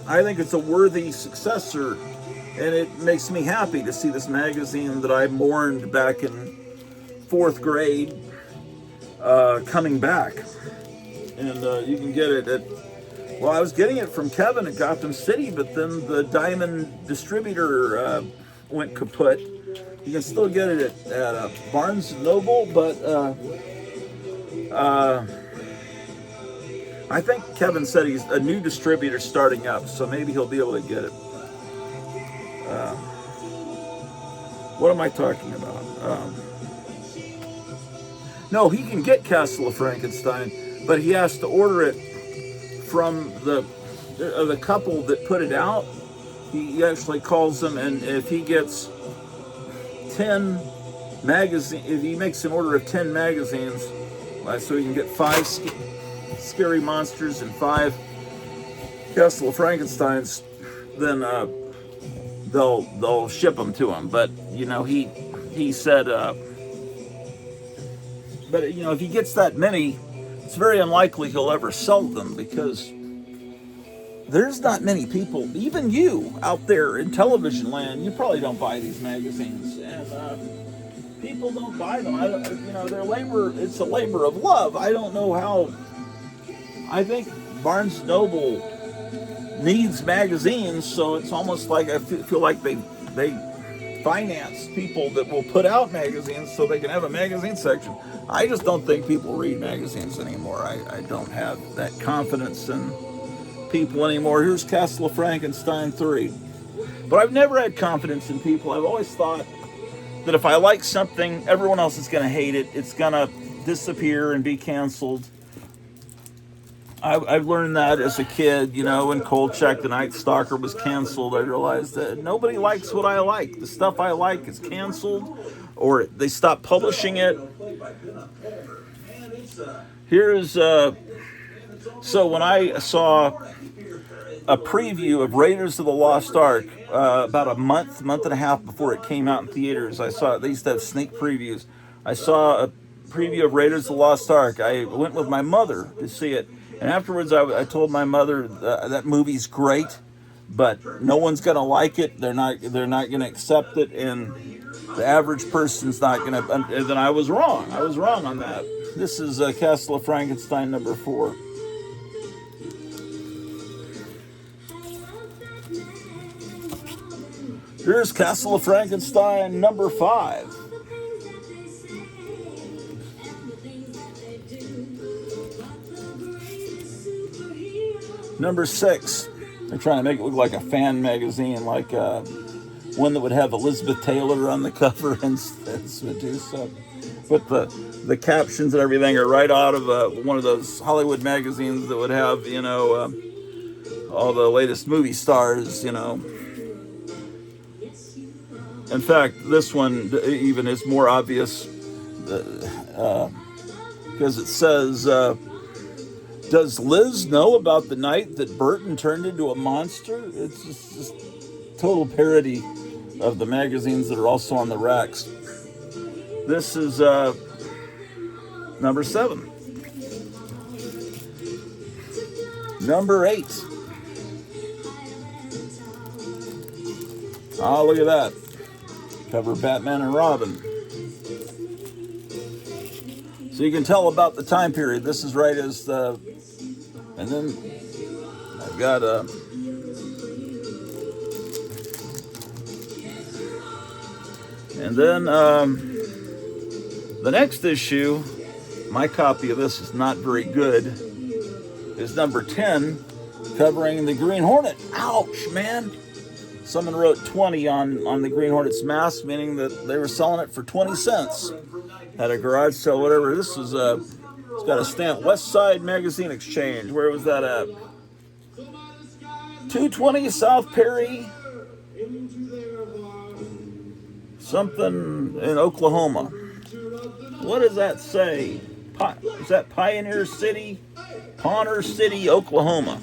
I think it's a worthy successor. And it makes me happy to see this magazine that I mourned back in 4th grade coming back. And you can get it at, well, I was getting it from Kevin at Gotham City, but then the Diamond distributor went kaput. You can still get it at Barnes & Noble, but I think Kevin said he's a new distributor starting up, so maybe he'll be able to get it. What am I talking about? No, he can get Castle of Frankenstein, but he has to order it from the couple that put it out. He actually calls them, and if he gets 10 magazines, if he makes an order of 10 magazines, so he can get 5 Scary Monsters and 5 Castle of Frankensteins, then they'll ship them to him. But he said, but if he gets that many, it's very unlikely he'll ever sell them because there's not many people, even you out there in television land, you probably don't buy these magazines, and people don't buy them. They're labor. It's a labor of love. I don't know how. I think Barnes & Noble needs magazines, so it's almost like I feel like they finance people that will put out magazines so they can have a magazine section. I just don't think people read magazines anymore. I don't have that confidence in people anymore. Here's Castle of Frankenstein 3. But I've never had confidence in people. I've always thought that if I like something, everyone else is going to hate it. It's going to disappear and be canceled. I've learned that as a kid, when Kolchak the Night Stalker was canceled. I realized that nobody likes what I like. The stuff I like is canceled, or they stop publishing it. Here's so when I saw a preview of Raiders of the Lost Ark about a month and a half before it came out in theaters. I saw they used to have sneak previews. I saw a preview of Raiders of the Lost Ark. I went with my mother to see it, and afterwards I told my mother that movie's great, but no one's gonna like it. They're not gonna accept it, and the average person's not gonna. And then I was wrong. I was wrong on that. This is Castle of Frankenstein number 4. Here's Castle of Frankenstein number 5. Number 6. They're trying to make it look like a fan magazine, like one that would have Elizabeth Taylor on the cover and Medusa. But the captions and everything are right out of one of those Hollywood magazines that would have, all the latest movie stars, In fact, this one even is more obvious because it says, does Liz know about the night that Burton turned into a monster? It's just total parody of the magazines that are also on the racks. This is number 7. Number 8. Oh, look at that. Cover Batman and Robin. So you can tell about the time period. This is right as the... And then I've got and then the next issue, my copy of this is not very good, is number 10, covering the Green Hornet. Ouch, man. Someone wrote 20 on the Green Hornet's mask, meaning that they were selling it for 20 cents at a garage sale, whatever. This is it's got a stamp, West Side Magazine Exchange. Where was that at? 220 South Perry, something in Oklahoma. What does that say? Is that Pioneer City? Pioneer City, Oklahoma.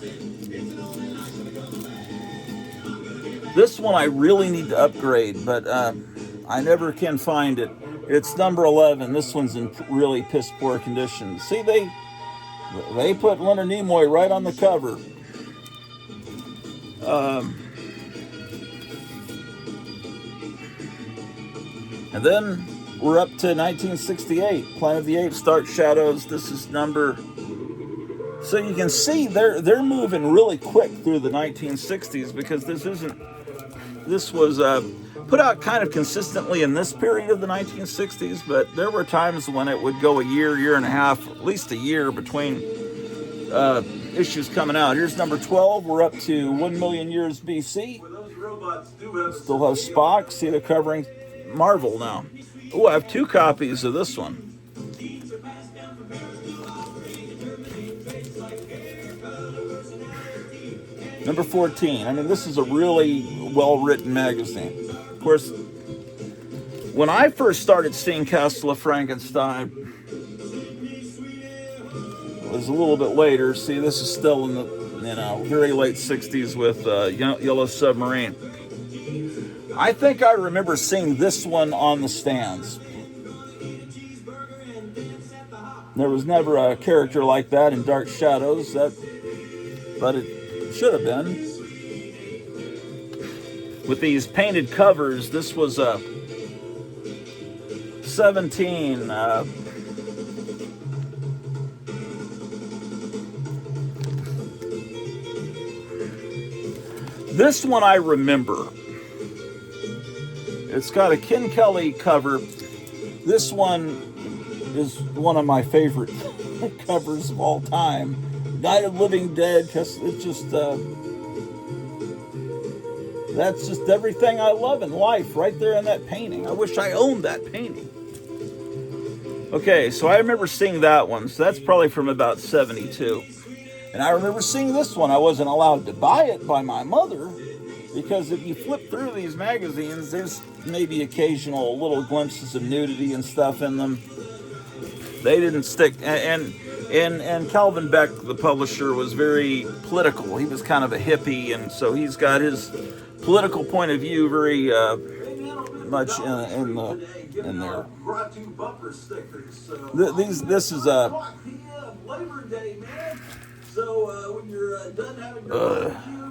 This one I really need to upgrade, but I never can find it. It's number 11. This one's in really piss poor condition. See, they put Leonard Nimoy right on the cover. And then we're up to 1968. Planet of the Apes, Dark Shadows. This is number... So you can see they're moving really quick through the 1960s, because this was put out kind of consistently in this period of the 1960s, but there were times when it would go a year and a half, at least a year between issues coming out. Here's number 12. We're up to 1 million years BC. Still have Spock. See, they're covering Marvel now. Oh, I have 2 copies of this one. Number 14. I mean, this is a really well-written magazine. Of course, when I first started seeing Castle of Frankenstein, it was a little bit later. See, this is still in the very late 60s with Yellow Submarine. I think I remember seeing this one on the stands. There was never a character like that in Dark Shadows, but it should have been. With these painted covers, this was 17. This one I remember. It's got a Ken Kelly cover. This one is one of my favorite covers of all time. Night of Living Dead, because it's just that's just everything I love in life right there in that painting. I wish I owned that painting. Okay, so I remember seeing that one. So that's probably from about 72. And I remember seeing this one. I wasn't allowed to buy it by my mother because if you flip through these magazines, there's maybe occasional little glimpses of nudity and stuff in them. They didn't stick. And Calvin Beck, the publisher, was very political. He was kind of a hippie, and so he's got his political point of view very much in there. This is a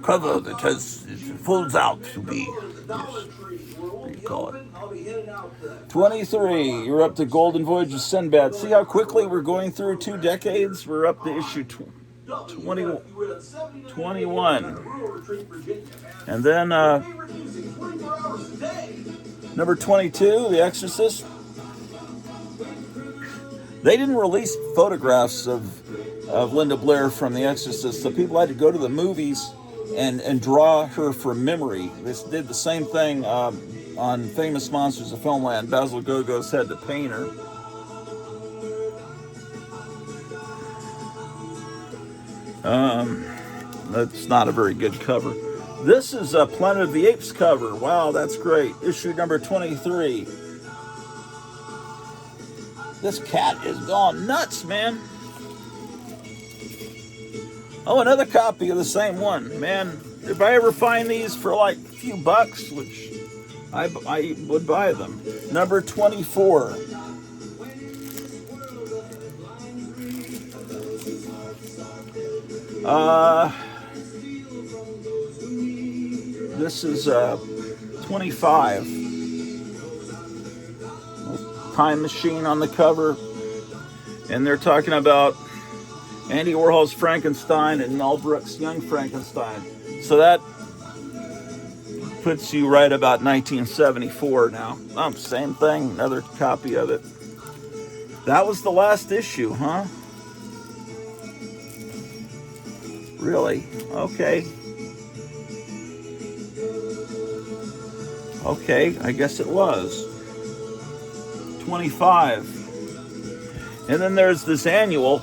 cover that it folds out to be. What do you call it? 23. You're up to Golden Voyage of Sinbad. See how quickly we're going through 2 decades? We're up to issue 21. And then number 22, The Exorcist. They didn't release photographs of Linda Blair from The Exorcist, so people had to go to the movies and draw her from memory. They did the same thing on Famous Monsters of Filmland. Basil Gogos had to paint her. That's not a very good cover. This is a Planet of the Apes cover. Wow, that's great. Issue number 23. This cat is gone nuts, man. Oh, another copy of the same one. Man, if I ever find these for like a few bucks, which I would buy them. Number 24. This is 25. Time Machine on the cover. And they're talking about Andy Warhol's Frankenstein and Mel Brooks' Young Frankenstein. So that puts you right about 1974 now. Same thing, another copy of it. That was the last issue, huh? Really? Okay. Okay, I guess it was. 25. And then there's this annual,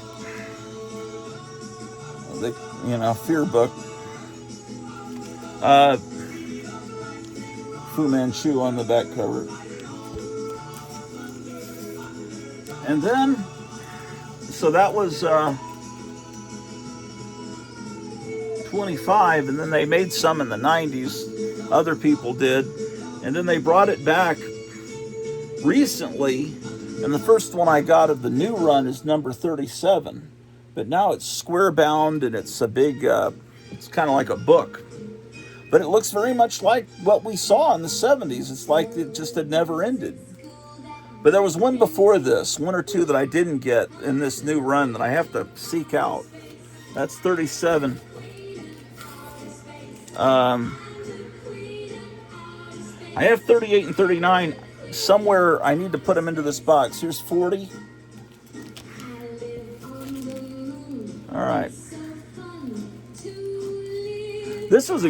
Fear book. Fu Manchu on the back cover. And then, so that was 25, and then they made some in the 90s. Other people did. And then they brought it back recently, and the first one I got of the new run is number 37. But now it's square bound, and it's a big, it's kind of like a book. But it looks very much like what we saw in the 70s. It's like it just had never ended. But there was one before this, one or two that I didn't get in this new run that I have to seek out. That's 37. I have 38 and 39. Somewhere I need to put them into this box. Here's 40. All right. This was a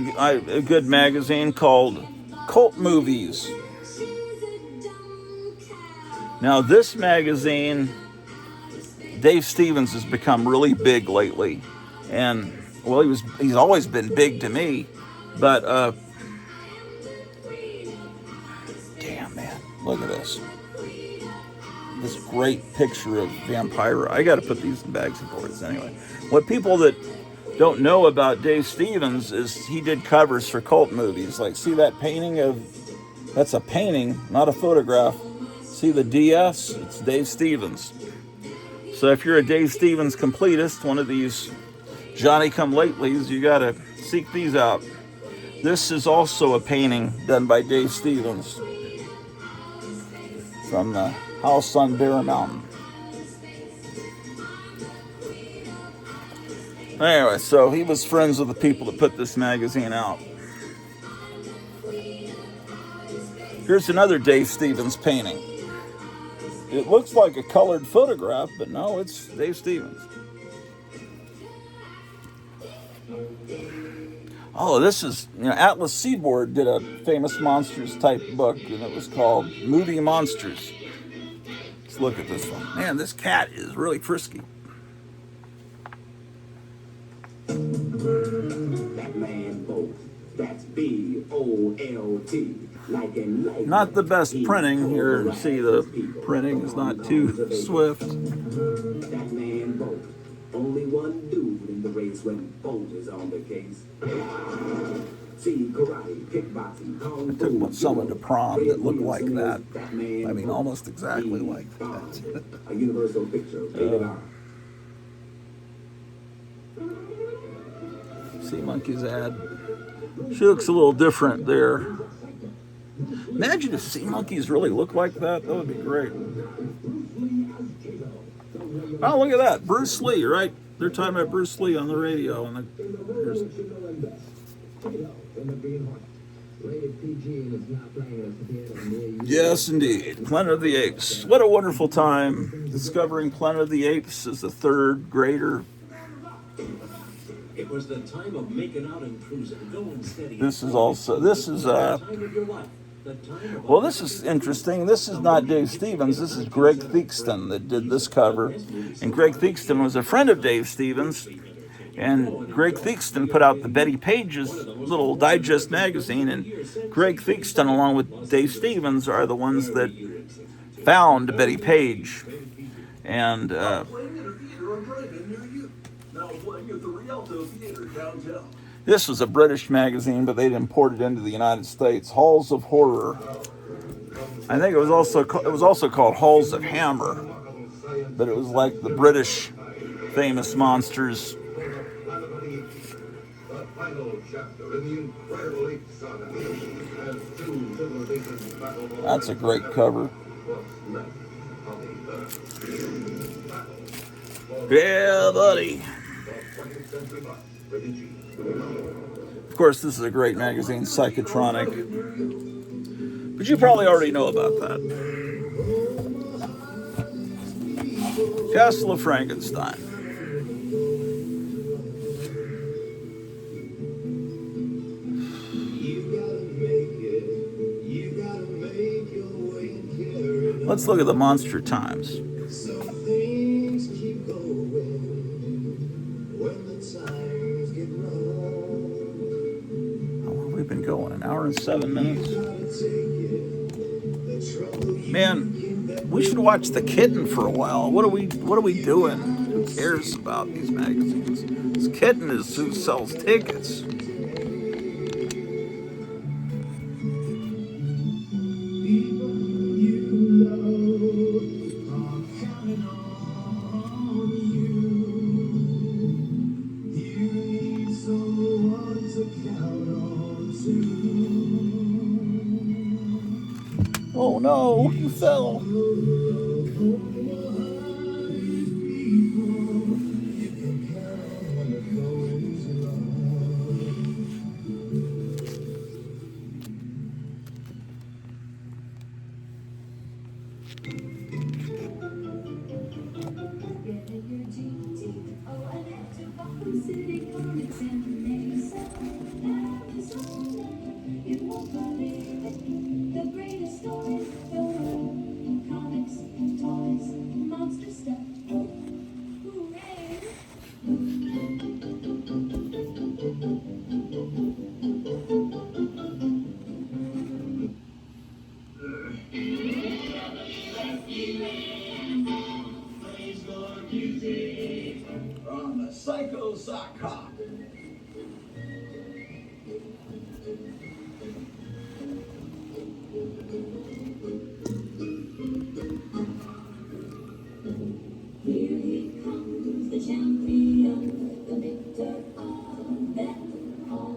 good magazine called Cult Movies. Now this magazine, Dave Stevens has become really big lately. And, well, he's always been big to me. But, damn, man, look at this. This great picture of Vampira. I got to put these in bags of boards anyway. What people that don't know about Dave Stevens is he did covers for cult movies. Like, see that painting of, that's a painting, not a photograph. See the DS? It's Dave Stevens. So if you're a Dave Stevens completist, one of these Johnny-come-latelys, you got to seek these out. This is also a painting done by Dave Stevens from the house on Bear Mountain. Anyway, so he was friends with the people that put this magazine out. Here's another Dave Stevens painting. It looks like a colored photograph, but no, it's Dave Stevens. Oh, this is, Atlas Seaboard did a Famous Monsters type book, and it was called Movie Monsters. Let's look at this one. Man, this cat is really frisky. Batman Bolt. That's B-O-L-T. Like in light. Not the best printing here. See, the printing is not too swift. Batman Bolt. Only one dude in the race when Bolt is on the case. See, karate, kickboxing, kung I took someone to prom that looked like that. I mean, almost exactly like that. A universal picture. Rated R. Sea Monkey's ad. She looks a little different there. Imagine if sea monkeys really looked like that. That would be great. Oh, look at that. Bruce Lee, right? They're talking about Bruce Lee on the radio. And yes, indeed. Planet of the Apes. What a wonderful time. Discovering Planet of the Apes as a third grader. It was the time of making out and cruising, going steady. This is well, this is interesting. This is not Dave Stevens. This is Greg Theakston that did this cover. And Greg Theakston was a friend of Dave Stevens. And Greg Theakston put out the Betty Page's little digest magazine. And Greg Theakston, along with Dave Stevens, are the ones that found Betty Page. And this was a British magazine, but they'd import it into the United States. Halls of Horror. I think it was also called Halls of Hammer, but it was like the British famous monsters. That's a great cover. Yeah, buddy. Of course, this is a great magazine, Psychotronic. But you probably already know about that. Castle of Frankenstein. Let's look at the Monster Times. We've been going an hour and 7 minutes. Man, we should watch The Kitten for a while. What are we doing? Who cares about these magazines? This Kitten is who sells tickets. Oh no, you fell. From the Psycho Sock Hop. Here he comes, the champion, the victor of them all.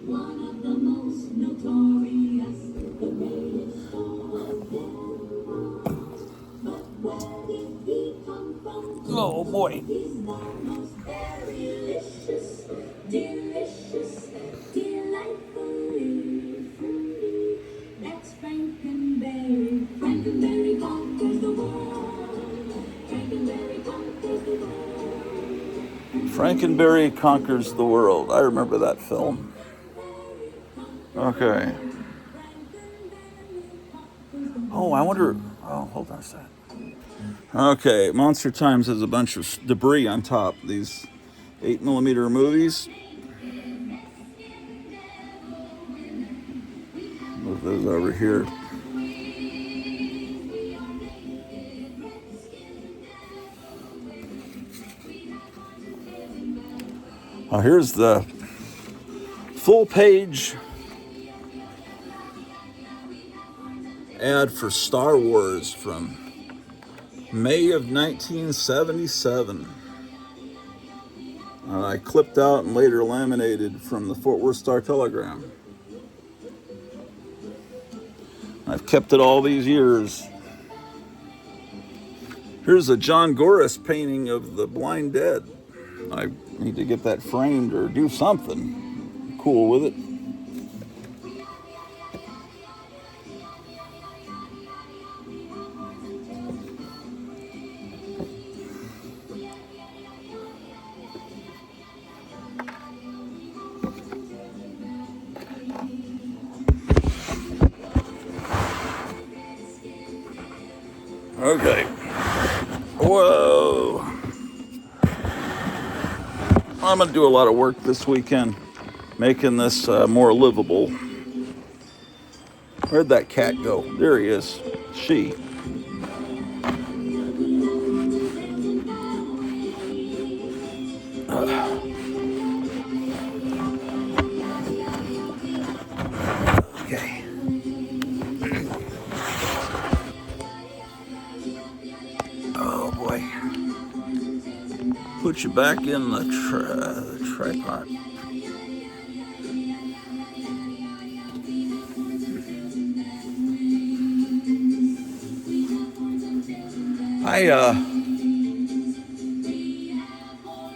One of the most notorious, the greatest of them all. But where did he come from? Oh boy. He's the most delicious, delightfully fruity. That's Frankenberry. Frankenberry conquers the world. Frankenberry conquers the world. Frankenberry Conquers the World. I remember that film. Okay. Oh, I wonder. Oh, hold on a second. Okay, Monster Times has a bunch of debris on top. These 8mm movies. Move those over here. Oh, here's the full page ad for Star Wars from May of 1977. I clipped out and later laminated from the Fort Worth Star-Telegram. I've kept it all these years. Here's a John Goris painting of the Blind Dead. I need to get that framed or do something cool with it. Okay. Whoa. I'm going to do a lot of work this weekend, making this more livable. Where'd that cat go? There he is. She. Okay. Oh boy. Put you back in the tripod.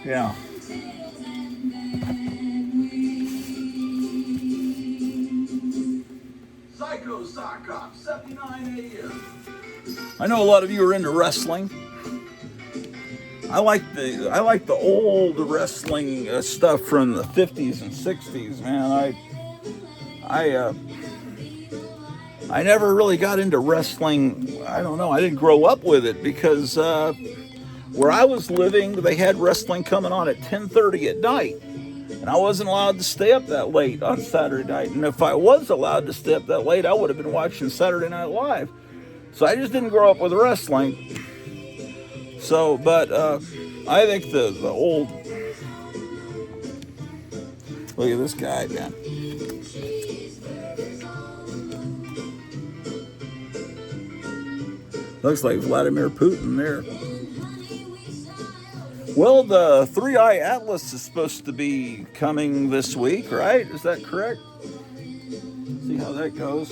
Yeah. Psycho Sock Cop, 79 AM. I know a lot of you are into wrestling. I like the old wrestling stuff from the 50s and 60s, man. I never really got into wrestling. I don't know. I didn't grow up with it because where I was living, they had wrestling coming on at 10:30 at night. And I wasn't allowed to stay up that late on Saturday night. And if I was allowed to stay up that late, I would have been watching Saturday Night Live. So I just didn't grow up with wrestling. So, but I think the old... Look at this guy, man. Looks like Vladimir Putin there. Well, the 3-Eye Atlas is supposed to be coming this week, right? Is that correct? See how that goes.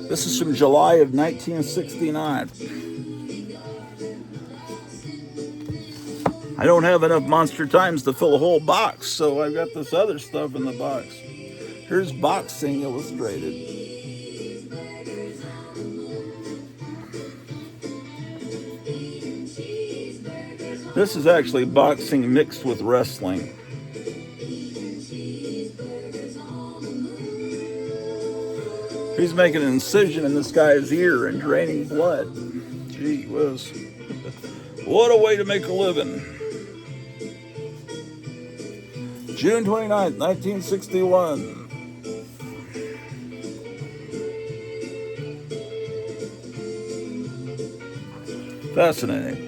This is from July of 1969. I don't have enough Monster Times to fill a whole box, so I've got this other stuff in the box. Here's Boxing Illustrated. This is actually boxing mixed with wrestling. He's making an incision in this guy's ear and draining blood. Gee whiz. What a way to make a living. June 29th, 1961. Fascinating.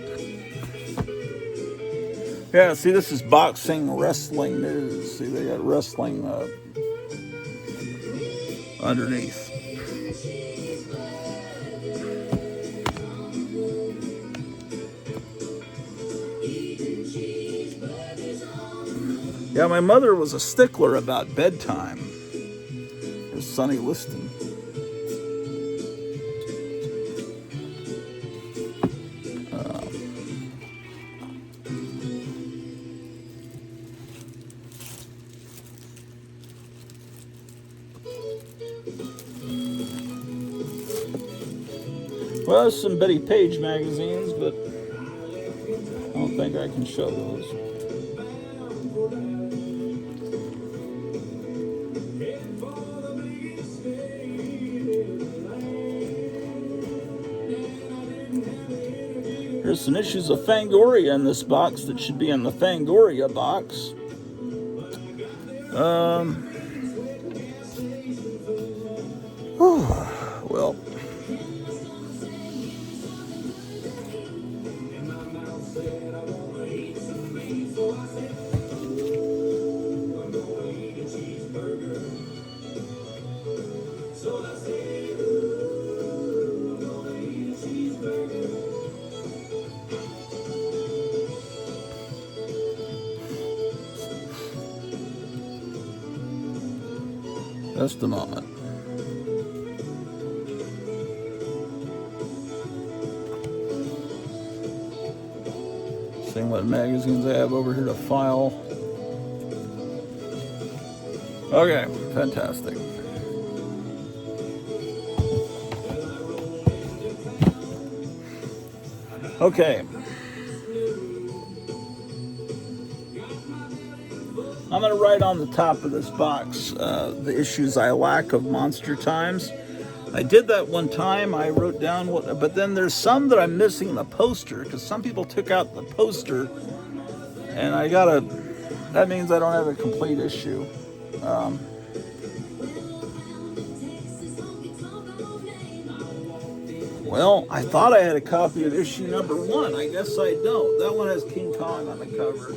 Yeah, see, this is boxing, wrestling news. See, they got wrestling underneath. Yeah, my mother was a stickler about bedtime. There's Sonny Liston. Well, there's some Betty Page magazines, but I don't think I can show those. There's some issues of Fangoria in this box that should be in the Fangoria box. Well, just a moment. Seeing what magazines I have over here to file. Okay, fantastic. Okay. I'm going to write on the top of this box the issues I lack of Monster Times. I did that one time. I wrote down what, but then there's some that I'm missing the poster because some people took out the poster, and that means I don't have a complete issue. Well, I thought I had a copy of issue number 1. I guess I don't. That one has King Kong on the cover.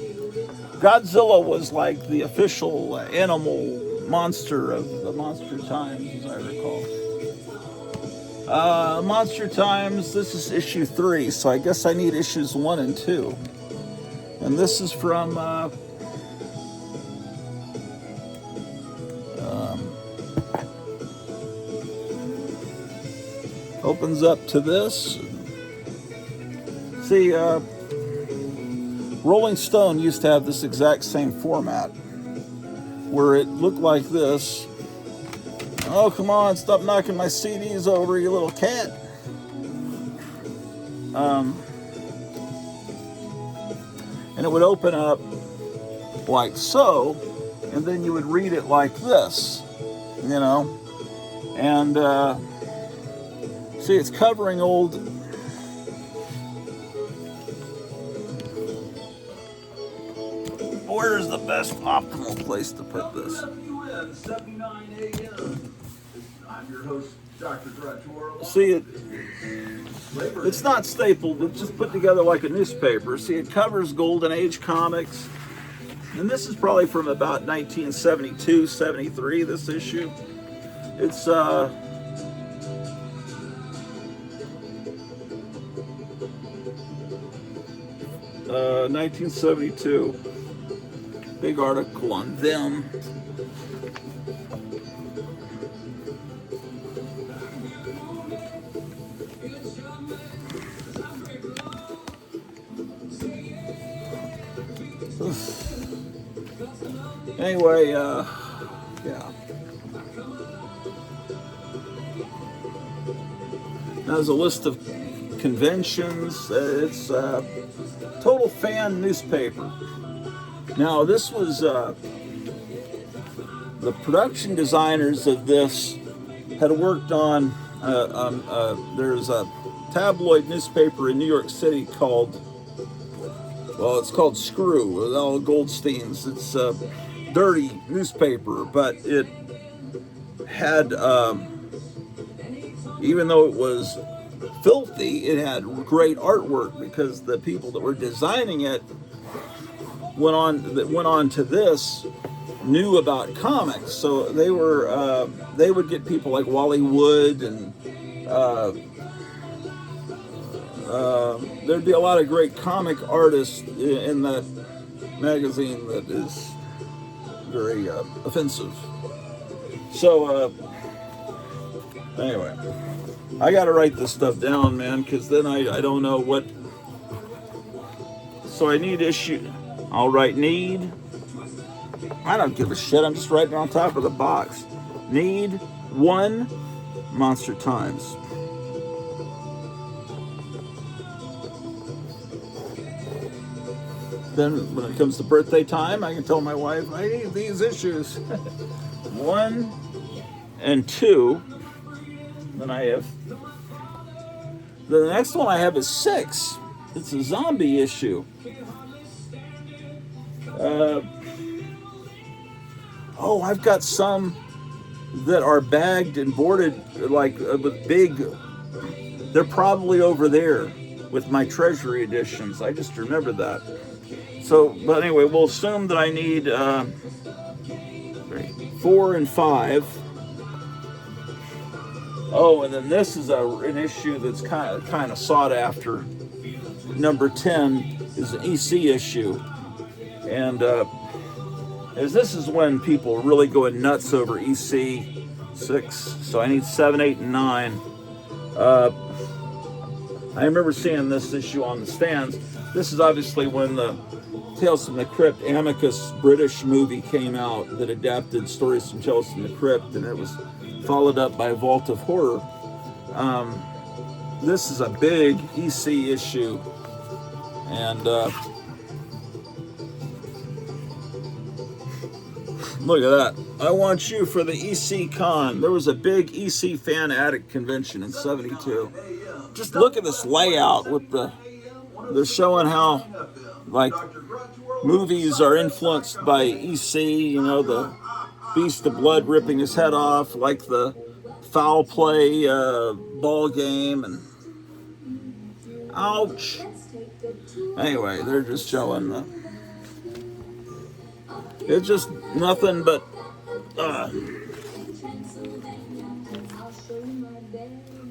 Godzilla was like the official animal monster of the Monster Times, as I recall. Monster Times, this is issue 3, so I guess I need issues 1 and 2. And this is from opens up to this. See, Rolling Stone used to have this exact same format where it looked like this. Oh, come on, stop knocking my CDs over, you little cat. And it would open up like so, and then you would read it like this, you know. And see, it's covering old. Where's the best optimal place to put this? WN 79 AM. I'm your host, Dr. Grottu Orloff. See, it's not stapled, it's just put together like a newspaper. See, it covers Golden Age comics. And this is probably from about 1972, 73, this issue. It's 1972. Big article on them. Anyway, yeah. There's a list of conventions. It's a total fan newspaper. Now, this was the production designers of this had worked on. There's a tabloid newspaper in New York City called. Well, it's called Screw with all Goldsteins. It's a dirty newspaper, but it had, even though it was filthy, it had great artwork because the people that were designing it went on to this knew about comics. So they would get people like Wally Wood and there'd be a lot of great comic artists in that magazine that is very offensive. So anyway, I gotta write this stuff down, man, because then I don't know what. So I need issue. I'll write need. I don't give a shit. I'm just writing on top of the box. Need 1 Monster Times. Then when it comes to birthday time, I can tell my wife, I need these issues. 1 and 2. Then I have. The next one I have is 6. It's a zombie issue. Oh, I've got some that are bagged and boarded like with big. They're probably over there with my treasury editions. I just remember that. So, but anyway, we'll assume that I need 4 and 5. Oh, and then this is an issue that's kind of sought after. Number 10 is an EC issue, and as this is when people are really going nuts over EC 6. So I need 7, 8, and 9. I remember seeing this issue on the stands. This is obviously when the Tales from the Crypt Amicus British movie came out that adapted stories from Tales from the Crypt, and it was followed up by Vault of Horror. This is a big EC issue, and look at that. I want you for the EC Con. There was a big EC fan addict convention in 72. Just look at this layout with they're showing how like movies are influenced by EC, you know, the Beast of Blood ripping his head off, like the foul play ball game, and ouch. Anyway, they're just showing it's just nothing but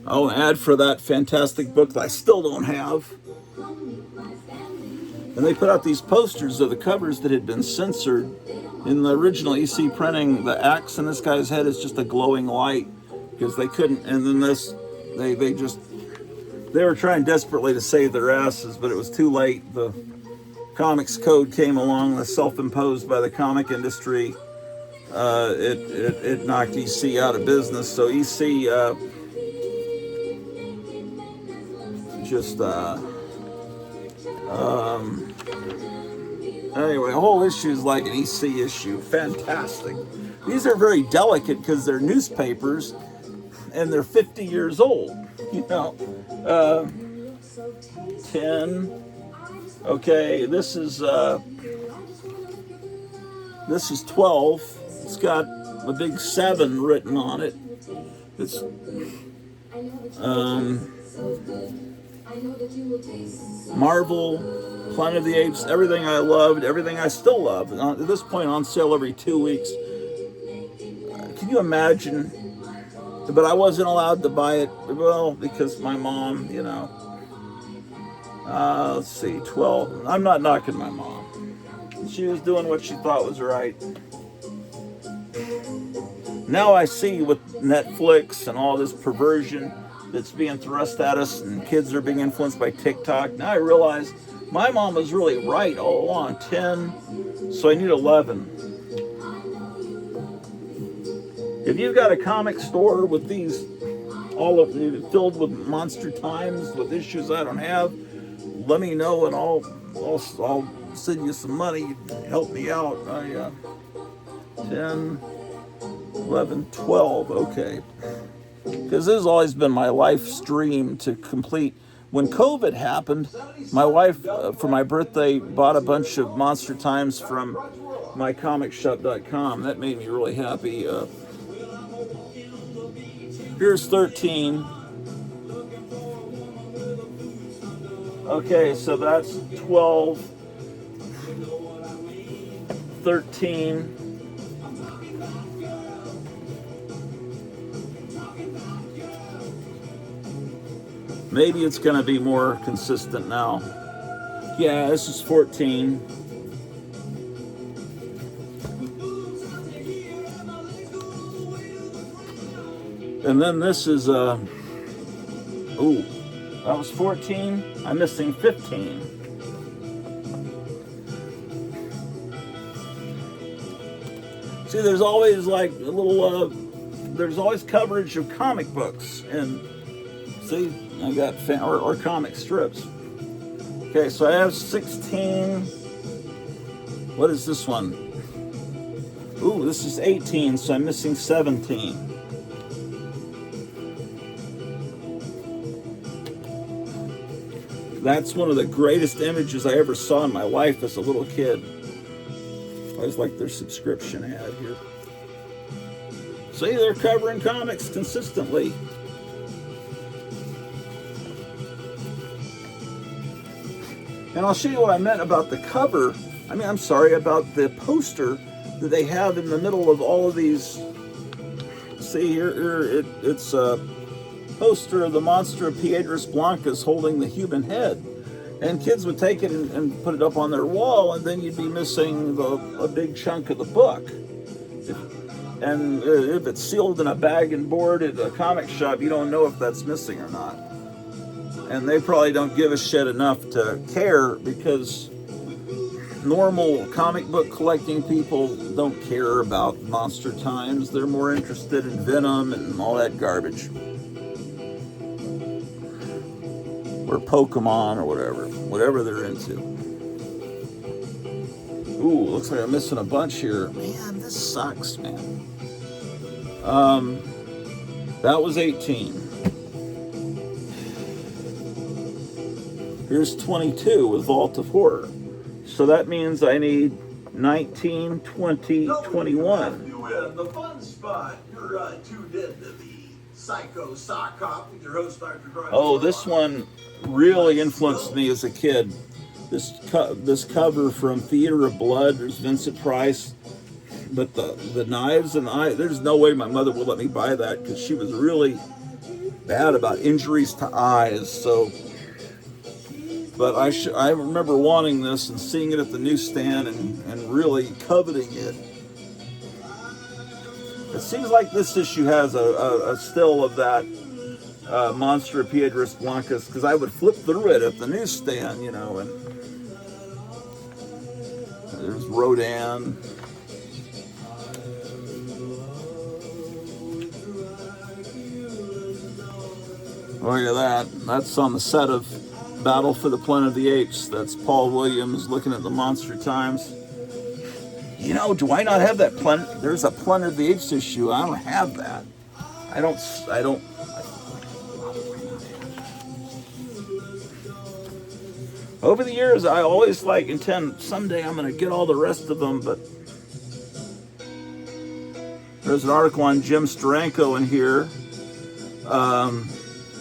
an ad for that fantastic book that I still don't have. And they put out these posters of the covers that had been censored. In the original EC printing, the axe in this guy's head is just a glowing light because they couldn't. And then this, they were trying desperately to save their asses, but it was too late. The comics code came along, the self-imposed by the comic industry. It knocked EC out of business. So EC anyway, the whole issue is like an EC issue. Fantastic. These are very delicate because they're newspapers and they're 50 years old. You know, 10. Okay, this is 12. It's got a big 7 written on it. It's Marvel, Planet of the Apes, everything I loved, everything I still love. At this point, on sale every 2 weeks. Can you imagine? But I wasn't allowed to buy it, well, because my mom, you know. Let's see, 12. I'm not knocking my mom. She was doing what she thought was right. Now I see with Netflix and all this perversion that's being thrust at us, and kids are being influenced by TikTok. Now I realize my mom was really right all along. 10, so I need 11. If you've got a comic store with these, all of filled with Monster Times with issues I don't have, let me know and I'll send you some money. Help me out. 10, 11, 12. Okay. Because this has always been my life's dream to complete. When COVID happened, my wife, for my birthday, bought a bunch of Monster Times from mycomicshop.com. That made me really happy. Here's 13. Okay, so that's 12, 13. Maybe it's going to be more consistent now. Yeah, this is 14. And then this is, that was 14. I'm missing 15. See, there's always like a little, there's always coverage of comic books. And see, I got or comic strips. Okay, so I have 16. What is this one? Ooh, this is 18, so I'm missing 17. That's one of the greatest images I ever saw in my life as a little kid. I was like their subscription ad here. See, they're covering comics consistently. And I'll show you what I meant about the cover. I'm sorry, about the poster that they have in the middle of all of these. See, here it's a poster of the monster of Piedras Blancas holding the human head. And kids would take it and put it up on their wall, and then you'd be missing a big chunk of the book. And if it's sealed in a bag and board at a comic shop, you don't know if that's missing or not. And they probably don't give a shit enough to care, because normal comic book collecting people don't care about Monster Times. They're more interested in Venom and all that garbage. Or Pokemon or whatever they're into. Ooh, looks like I'm missing a bunch here. Man, this sucks, man. That was 18. Here's 22 with Vault of Horror. So that means I need 19, 20, 21. You in the fun spot. You're tuned in to the Psycho Sock Hop with your host, Dr. Grottu. Oh, this one really influenced me as a kid. This cover from Theater of Blood. There's Vincent Price. But the knives and there's no way my mother would let me buy that, because she was really bad about injuries to eyes. So, but I remember wanting this and seeing it at the newsstand and really coveting it. It seems like this issue has a still of that Monster of Piedras Blancas, because I would flip through it at the newsstand, and there's Rodan. Look at that. That's on the set of Battle for the Planet of the Apes. That's Paul Williams looking at the Monster Times. Do I not have that Planet? There's a Planet of the Apes issue. I don't have that. I don't. Over the years, I always intend someday I'm going to get all the rest of them, but there's an article on Jim Steranko in here.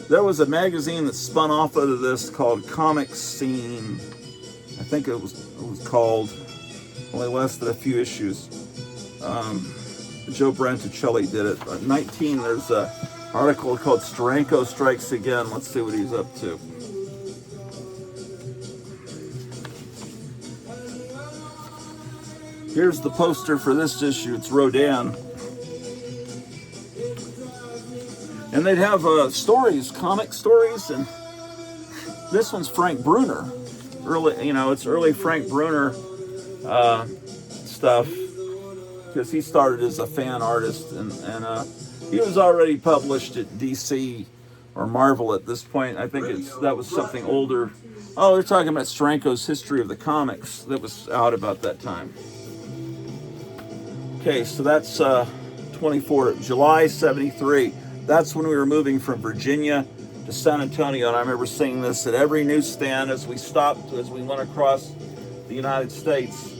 There was a magazine that spun off of this called Comic Scene. I think it was called. Only lasted a few issues. Joe Branticelli did it. 19, there's an article called Steranko Strikes Again. Let's see what he's up to. Here's the poster for this issue. It's Rodan. And they'd have stories, comic stories, and this one's Frank Bruner. It's early Frank Bruner stuff, because he started as a fan artist, and he was already published at DC or Marvel at this point. I think that was something older. Oh, they're talking about Steranko's History of the Comics that was out about that time. Okay, so that's 24, July 73. That's when we were moving from Virginia to San Antonio, and I remember seeing this at every newsstand as we went across the United States.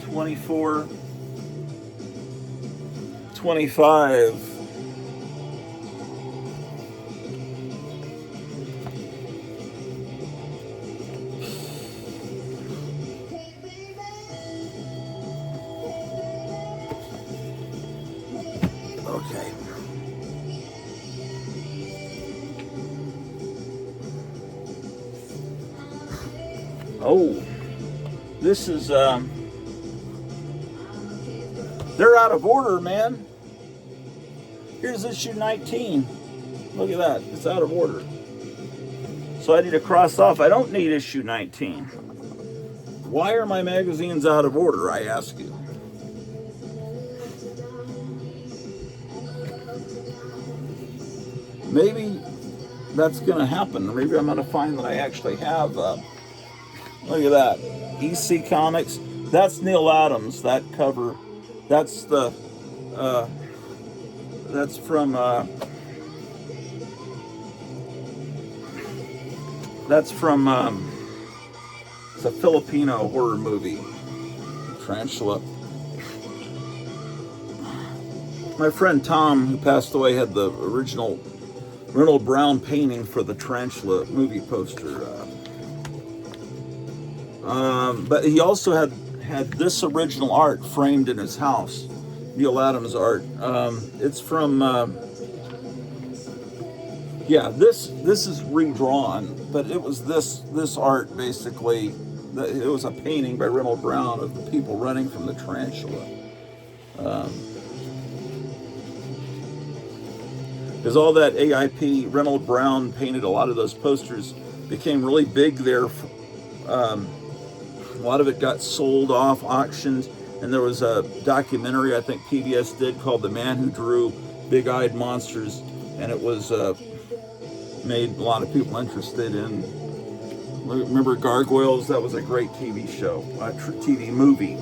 24, 25. Okay. Oh, this is, they're out of order, man. Here's issue 19. Look at that, it's out of order. So I need to cross off, I don't need issue 19. Why are my magazines out of order, I ask you? Maybe that's going to happen. Maybe I'm going to find that I actually have, look at that, EC Comics. That's Neil Adams, that cover. That's the, that's from, it's a Filipino horror movie, Tarantula. My friend Tom, who passed away, had the original Reynold Brown painting for the Tarantula movie poster. But he also had this original art framed in his house, Neil Adams art. It's from, this is redrawn, but it was this art basically. It was a painting by Reynold Brown of the people running from the tarantula. Because all that AIP, Reynold Brown painted a lot of those posters, became really big there. A lot of it got sold off, auctioned, and there was a documentary I think PBS did called The Man Who Drew Big-Eyed Monsters, and it was made a lot of people interested in. Remember Gargoyles? That was a great TV show, TV movie.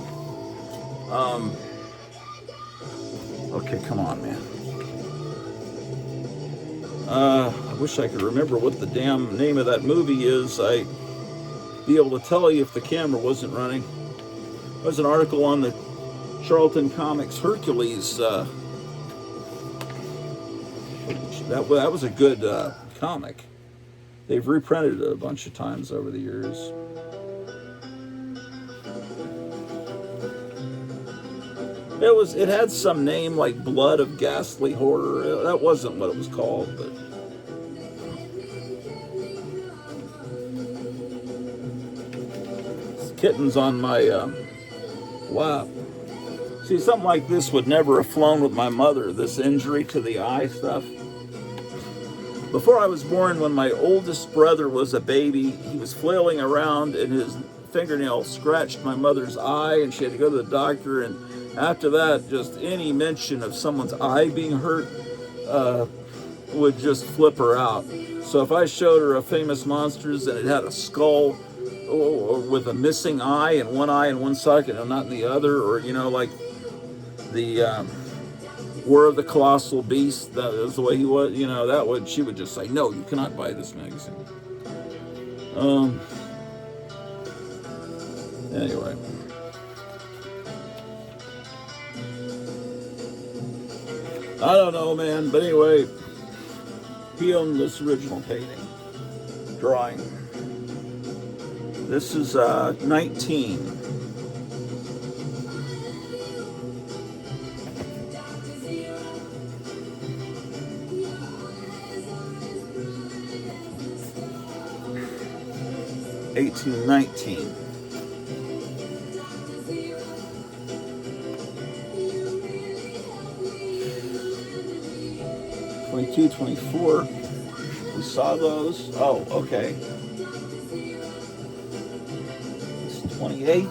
Okay, come on, man. I wish I could remember what the damn name of that movie is. I'd be able to tell you if the camera wasn't running. There's an article on the Charlton Comics Hercules. That was a good comic. They've reprinted it a bunch of times over the years. It had some name like Blood of Ghastly Horror. That wasn't what it was called, but this kitten's on my lap. See, something like this would never have flown with my mother, this injury to the eye stuff. Before I was born, when my oldest brother was a baby, he was flailing around and his fingernail scratched my mother's eye and she had to go to the doctor. And after that, just any mention of someone's eye being hurt would just flip her out. So if I showed her a Famous Monsters and it had a skull with a missing eye and one socket and not in the other, or, like the War of the Colossal Beast, that is the way he was, she would just say, no, you cannot buy this magazine. Anyway. I don't know, man, but anyway, he owned this original painting, drawing. This is 19. $18.19. $22, $24. We saw those. Oh, okay. It's $28.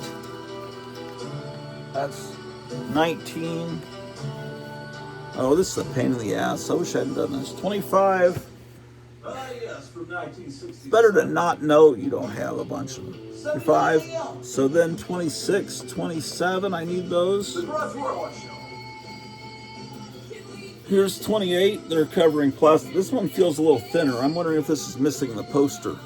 That's $19. Oh, this is a pain in the ass. I wish I hadn't done this. $25. Yes, from 1960. It's better to not know you don't have a bunch of them. 5. So then 26, 27. I need those. The Grottu Orloff Show. Here's 28. They're covering plastic. This one feels a little thinner. I'm wondering if this is missing the poster.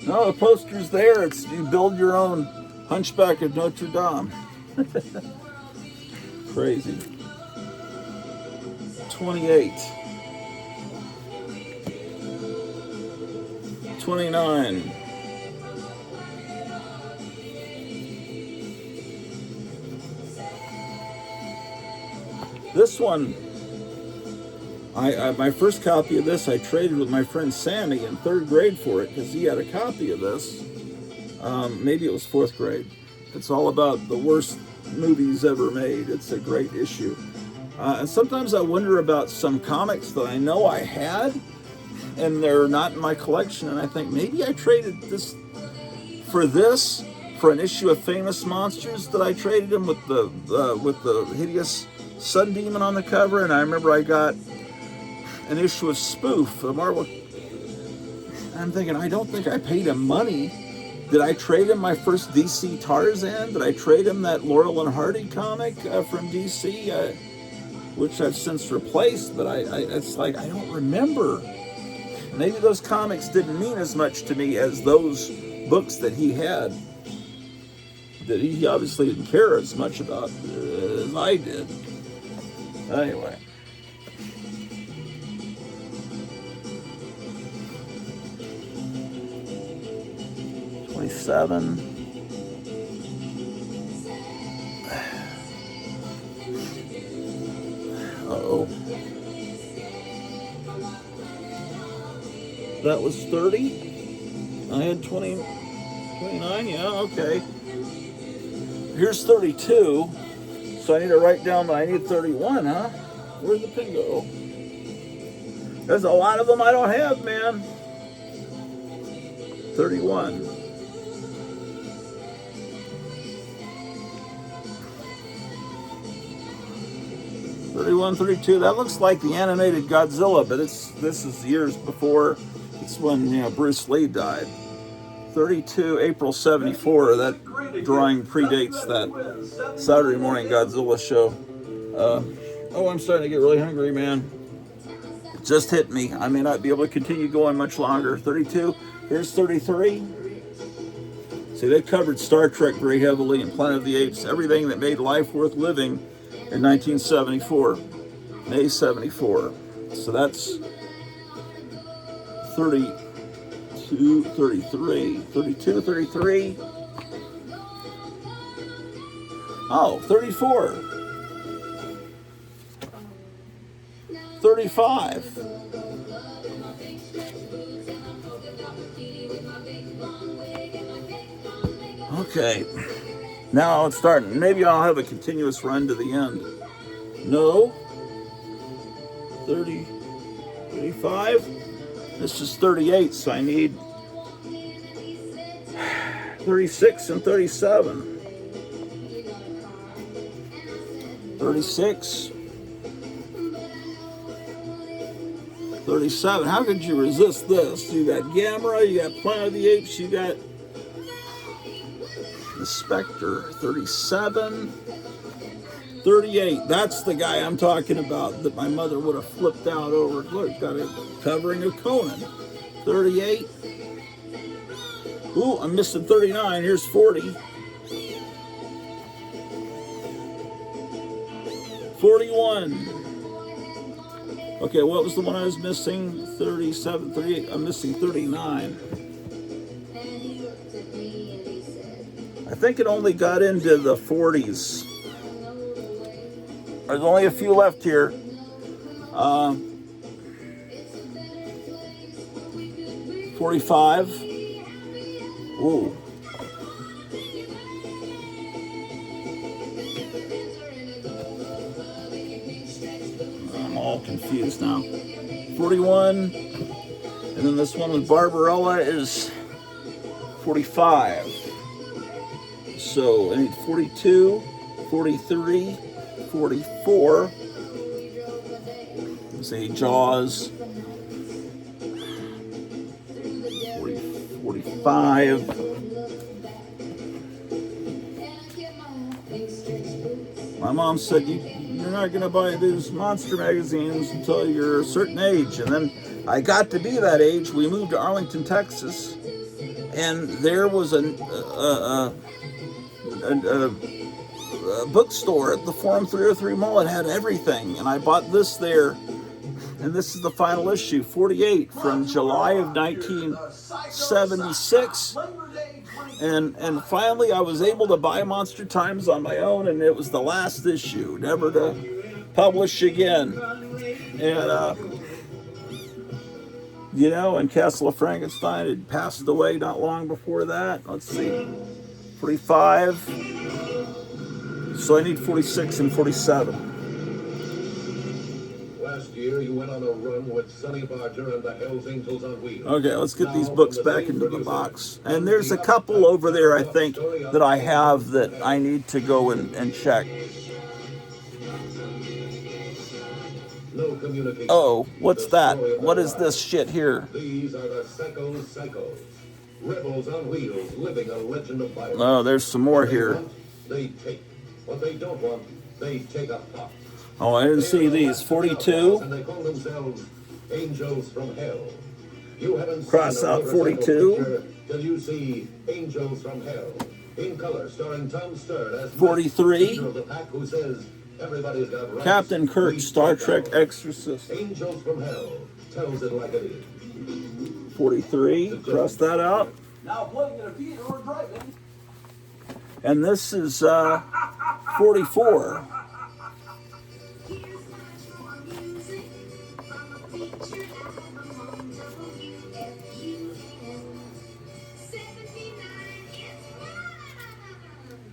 No, the poster's there. It's you build your own Hunchback of Notre Dame. Crazy. 28. 29. This one, my first copy of this I traded with my friend Sammy in 3rd grade for it because he had a copy of this. Maybe it was 4th grade. It's all about the worst movies ever made. It's a great issue. And sometimes I wonder about some comics that I know I had and they're not in my collection, and I think maybe I traded this for an issue of Famous Monsters that I traded him with the hideous sun demon on the cover. And I remember I got an issue of Spoof, a Marvel. I'm thinking, I don't think I paid him money Did I trade him my first DC Tarzan? Did I trade him that Laurel and Hardy comic from DC, which I've since replaced? But it's like I don't remember. Maybe those comics didn't mean as much to me as those books that he had, that he obviously didn't care as much about as I did. Anyway. '27. Uh-oh. That was 30. I had 20, 29. Yeah, okay. Here's 32. So I need to write down that I need 31, huh? Where'd the pin go? There's a lot of them I don't have, man. 31. 31, 32. That looks like the animated Godzilla, but this is years before. It's when Bruce Lee died. 32, April 74. That drawing predates that Saturday morning Godzilla show. Oh, I'm starting to get really hungry, man. It just hit me. I may not be able to continue going much longer. 32. Here's 33. See, they covered Star Trek very heavily and Planet of the Apes, everything that made life worth living in 1974, May 74. So that's 32, 33, 32, 33. Oh, 34. 35. Okay. Now it's starting. Maybe I'll have a continuous run to the end. No. 30, 35. This is 38, so I need 36 and 37. 36. 37. How could you resist this? You got Gamera, you got Planet of the Apes, you got the Spectre. 37. 38. That's the guy I'm talking about that my mother would have flipped out over. Look, got a covering of Conan. 38. Ooh, I'm missing 39. Here's 40. 41. Okay, what was the one I was missing? 37, 38. I'm missing 39. I think it only got into the 40s. There's only a few left here. 45. Ooh. I'm all confused now. 41. And then this one with Barbarella is 45. So I need 42, 43, 44. Let's see, Jaws. 40, 45. My mom said, you're not going to buy these monster magazines until you're a certain age. And then I got to be that age. We moved to Arlington, Texas. And there was a bookstore at the Forum 303 Mall. It had everything, and I bought this there, and this is the final issue, 48, from July of 1976, and finally I was able to buy Monster Times on my own, and it was the last issue, never to publish again. And and Castle of Frankenstein had passed away not long before that. Let's see, 45. So I need 46 and 47. Last year, you went on a run with Sonny Barger and the Hells Angels on Wheels. Okay, let's get these books back into the box. And there's a couple over there, I think, that I have that I need to go and check. No oh, what's that? What is this shit here? These are the Psychos. Rebels on wheels, living a legend of violence. Oh, there's some more What they here. want, they take. What they don't want, they take apart. Oh, I didn't see these. 42. And they call themselves Angels from Hell. You haven't Cross seen a out motorcycle 42. picture till you see Angels from Hell. In color, starring Tom Stern as 43. leader of the pack who says everybody's got rights. Captain Kirk, We Star take Trek ours. Exorcist. Angels from Hell tells it like it is. 43. Cross that out. Now playing in a theater or drive-in. And this is 44.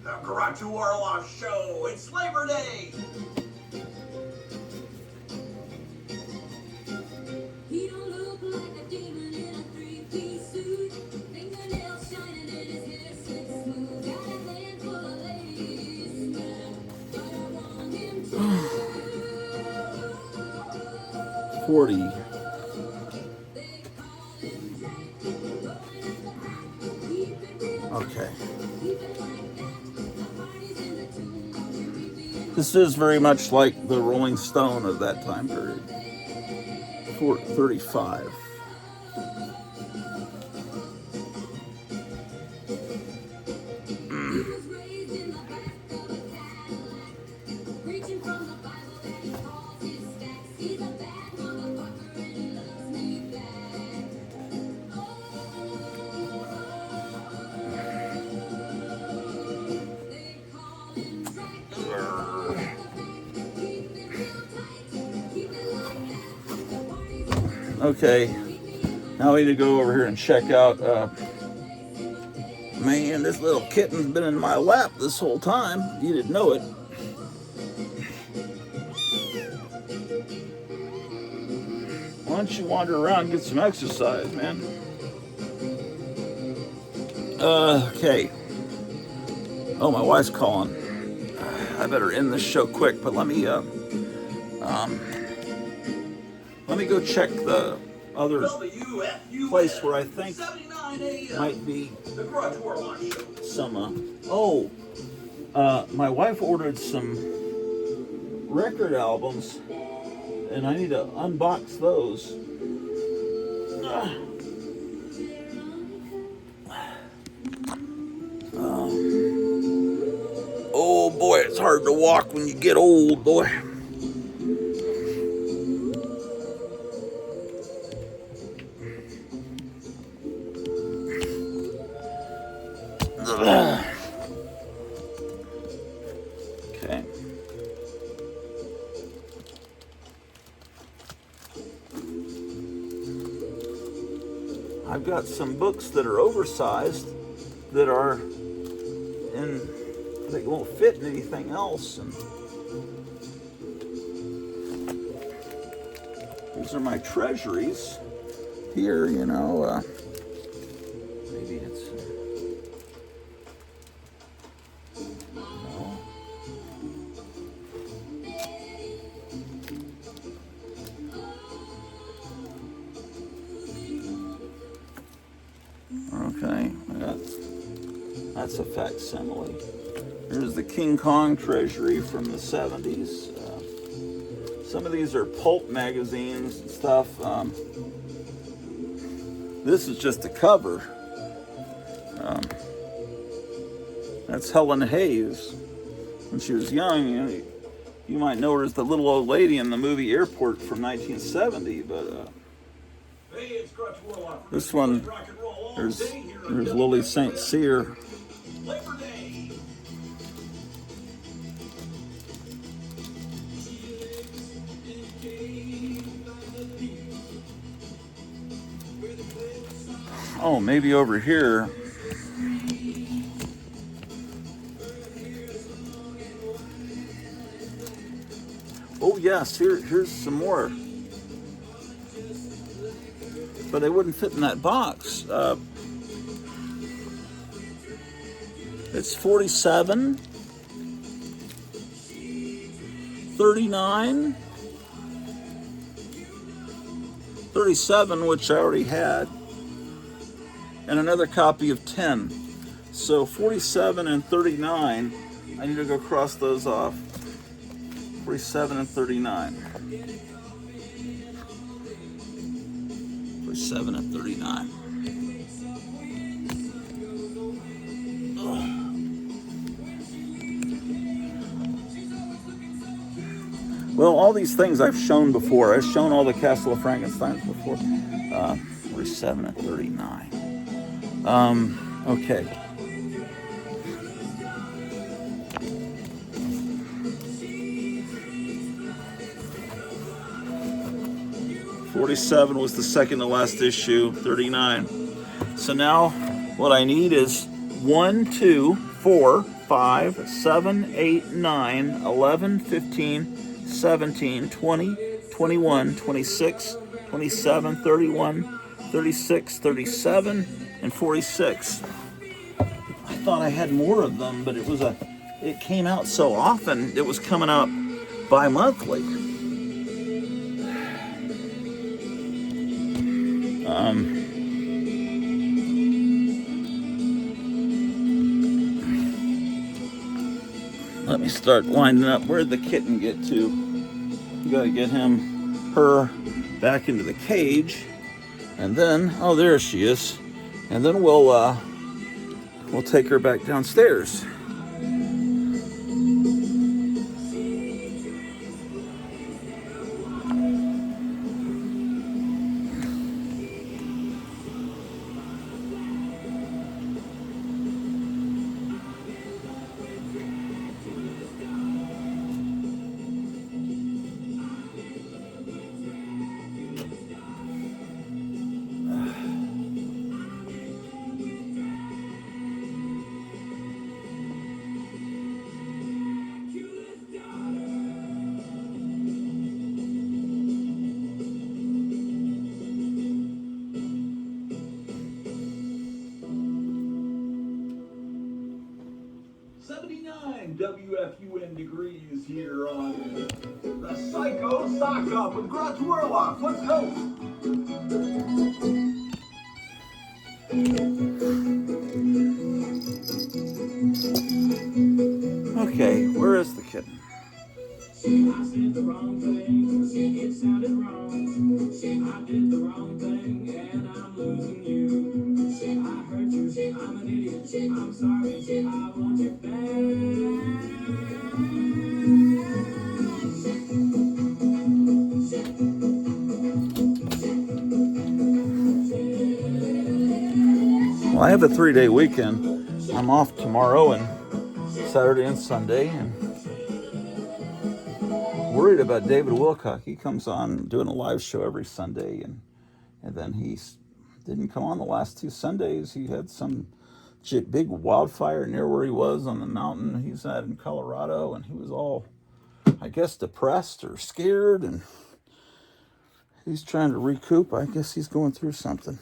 The Grottu Orloff Show. It's Labor Day. He don't look like a demon in a three-piece suit. Fingernails shining and his hair slick smooth. Got a handful of ladies, but I want him to. 40. They call him Jack, rolling at the back. Keep it real, Okay. keep it like that. The party's in the tomb, won't you meet me in This is very much like the Rolling Stone of that time period. 35. He was raised in the back of a Cadillac, preaching from the Bible that he calls his stacks. He's a bad motherfucker and he loves me back. They call him Dracula. Keep it real tight, keep it like that. The party's in the Okay. Now we need to go over here and check out. Man, this little kitten's been in my lap this whole time. You didn't know it. Why don't you wander around and get some exercise, man? Okay. Oh, my wife's calling. I better end this show quick, but let me go check the other WFUN. place where I think 79 AM. might be The Grottu Orloff Show. some. My wife ordered some record albums, and I need to unbox those. Oh boy, it's hard to walk when you get old, boy. Okay. I've got some books that are oversized that are in, they won't fit in anything else. And these are my treasuries here, you know. Maybe it's. No. Okay, that's a facsimile. Here's the King Kong treasury from the 70s. Some of these are pulp magazines and stuff. This is just a cover. That's Helen Hayes. When she was young, you might know her as the little old lady in the movie Airport from 1970, but Hey, it's Grottu Orloff. this one, Rock and roll all there's day here on Lily St. Cyr. Labor Day. Oh, maybe over here. Oh yes, here's some more. But they wouldn't fit in that box. It's 47, 39, 37, which I already had. and another copy of 10. So 47 and 39, I need to go cross those off. 47 and 39. 47 and 39. Well, all these things I've shown before. I've shown all the Castle of Frankensteins before. 47 and 39. Okay. '47 was the second to last issue. 39. So now what I need is 1, 2, 4, 5, 7, 8, 9, 11, 15, 17, 20, 21, 26, 27, 31, 36, 37, and 46. I thought I had more of them, but it came out so often, it was coming out bi-monthly. Let me start winding up. Where'd the kitten get to? You gotta get her back into the cage, and then, oh, there she is. And then we'll take her back downstairs. WFUN degrees here on the Psycho Sock Up with Grottu Orloff. Let's go. Okay, where is the kitten? I said the wrong thing, it sounded wrong. I did the wrong thing, and I'm losing you. I hurt you, I'm an idiot. I'm sorry, I want you Well, I have a 3-day weekend. I'm off tomorrow and Saturday and Sunday, and worried about David Wilcock. He comes on doing a live show every Sunday, and then he didn't come on the last 2 Sundays. He had some big wildfire near where he was on the mountain he's at in Colorado, and he was all, I guess, depressed or scared, and he's trying to recoup. I guess he's going through something.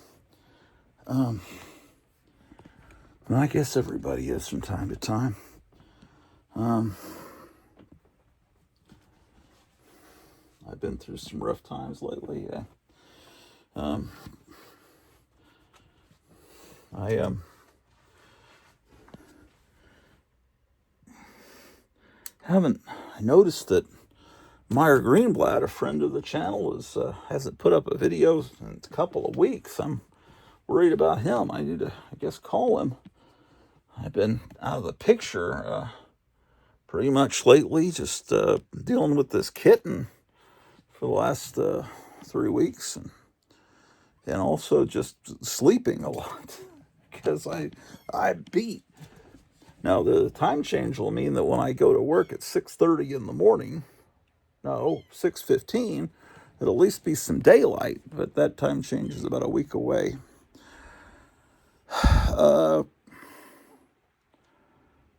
And I guess everybody is from time to time. I've been through some rough times lately. I haven't noticed that Meyer Greenblatt, a friend of the channel, hasn't put up a video in a couple of weeks. I'm worried about him. I need to, I guess, call him. I've been out of the picture pretty much lately, just dealing with this kitten for the last 3 weeks, and also just sleeping a lot because I beat. Now the time change will mean that when I go to work at 6:30 in the morning, no, 6:15, it'll at least be some daylight, but that time change is about a week away.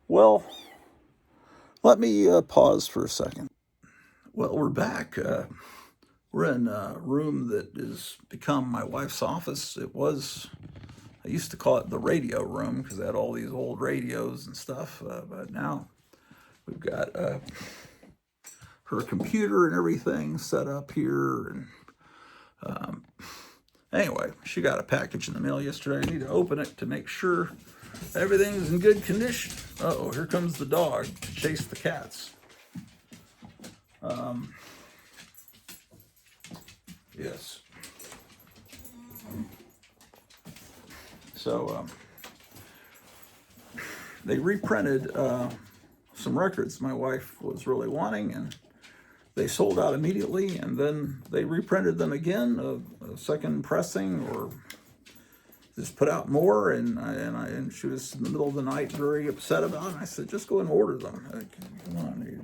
Well, let me pause for a second. Well, we're back. We're in a room that has become my wife's office. I used to call it the radio room because I had all these old radios and stuff, but now we've got her computer and everything set up here, Anyway, she got a package in the mail yesterday. I need to open it to make sure everything's in good condition. Uh-oh, here comes the dog to chase the cats. Yes. So they reprinted some records my wife was really wanting, and they sold out immediately, and then they reprinted them again, a second pressing, or just put out more, and she was in the middle of the night very upset about it. And I said, just go and order them. Come on.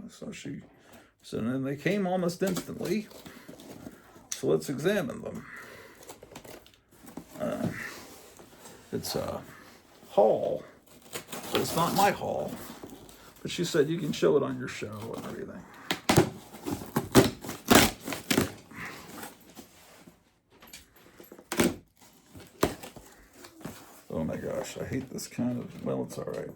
So she said, and they came almost instantly. So let's examine them. It's a haul, so it's not my haul. But she said you can show it on your show and everything. Oh my gosh, I hate this kind of, well, it's all right.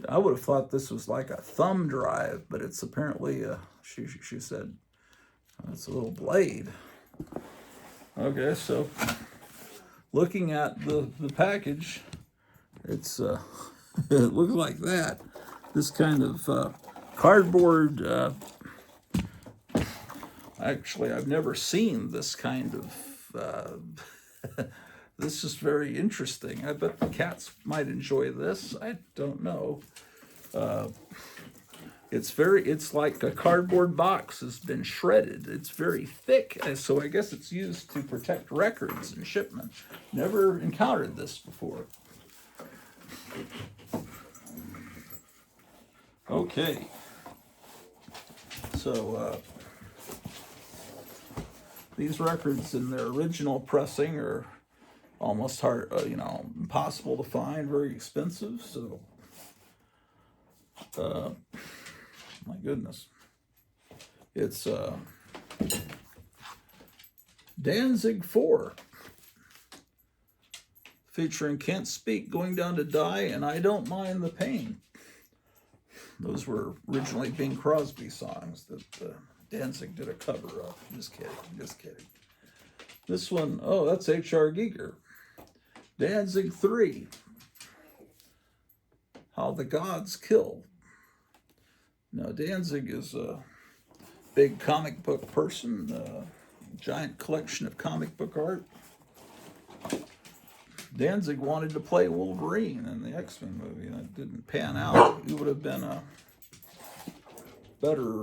I would have thought this was like a thumb drive, but it's apparently, she said, it's a little blade. Okay, so looking at the package, it's it looks like that. This kind of cardboard. Actually, I've never seen this kind of. This is very interesting. I bet the cats might enjoy this. I don't know. It's like a cardboard box has been shredded. It's very thick, so I guess it's used to protect records and shipment. Never encountered this before. Okay. So these records in their original pressing are almost hard, impossible to find, very expensive. So, my goodness, it's Danzig 4, featuring Can't Speak, Going Down to Die, and I Don't Mind the Pain. Those were originally Bing Crosby songs that Danzig did a cover of. Just kidding. This one, oh, that's H.R. Giger. Danzig 3, How the Gods Kill. Now, Danzig is a big comic book person, giant collection of comic book art. Danzig wanted to play Wolverine in the X-Men movie, and it didn't pan out. He would have been a better,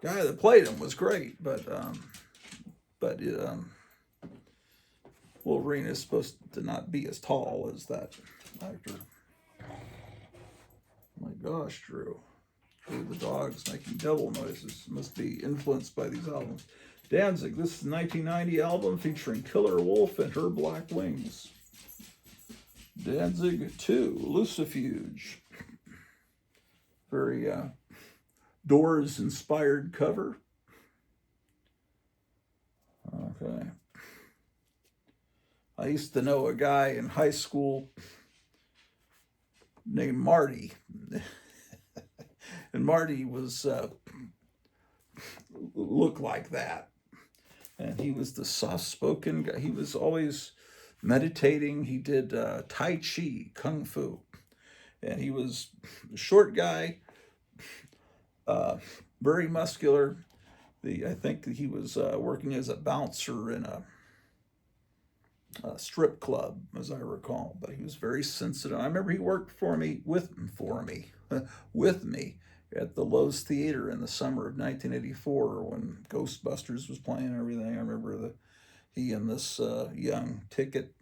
guy that played him was great, but Wolverine is supposed to not be as tall as that actor. My gosh, Drew the dog's making devil noises. Must be influenced by these albums. Danzig, this is a 1990 album featuring Killer Wolf and Her Black Wings. Danzig 2, Lucifuge. Very Doors-inspired cover. Okay. I used to know a guy in high school named Marty. And Marty was looked like that. And he was the soft-spoken guy. He was always meditating. He did Tai Chi, Kung Fu. And he was a short guy, very muscular. I think that he was working as a bouncer in a strip club, as I recall. But he was very sensitive. I remember he worked with me at the Lowe's Theater in the summer of 1984 when Ghostbusters was playing and everything. I remember he and this young ticket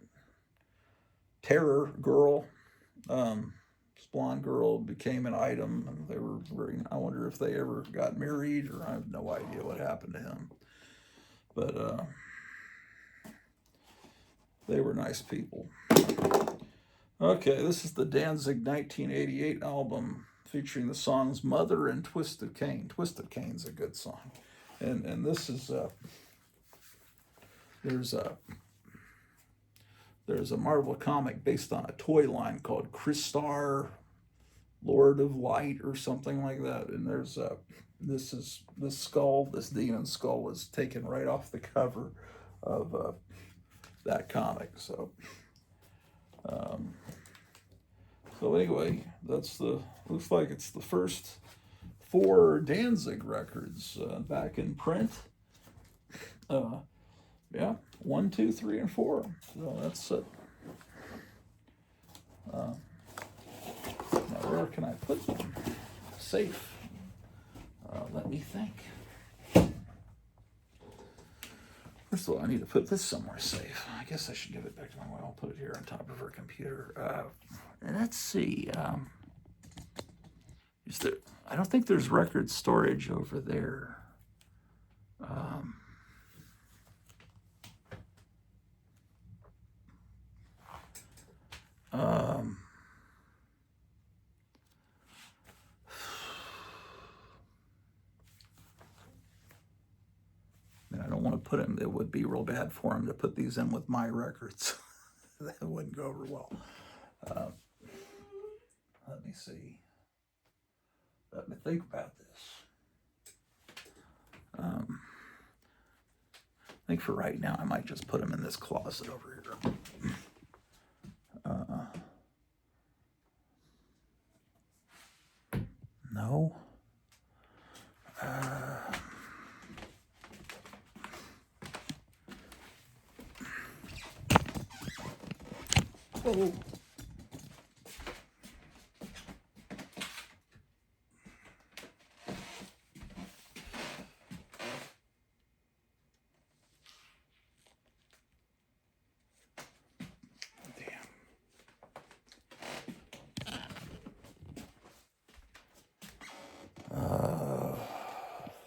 terror girl, this blonde girl, became an item, and they were I wonder if they ever got married, or I have no idea what happened to him. But they were nice people. Okay, this is the Danzig 1988 album, featuring the songs Mother and Twisted Cane. Twisted Cane's a good song. And this is, there's a Marvel comic based on a toy line called Crystar Lord of Light or something like that. And there's this skull, this demon skull was taken right off the cover of that comic. So anyway, looks like it's the first 4 Danzig records back in print. Yeah, 1, 2, 3, and 4. So that's it. Now where can I put them? Safe. Let me think. First of all, I need to put this somewhere safe. I guess I should give it back to my wife. I'll put it here on top of her computer. Let's see. I don't think there's record storage over there. I don't want to put him. It would be real bad for him to put these in with my records. That wouldn't go over well. Let me see. Let me think about this. I think for right now, I might just put them in this closet over here. No. Oh.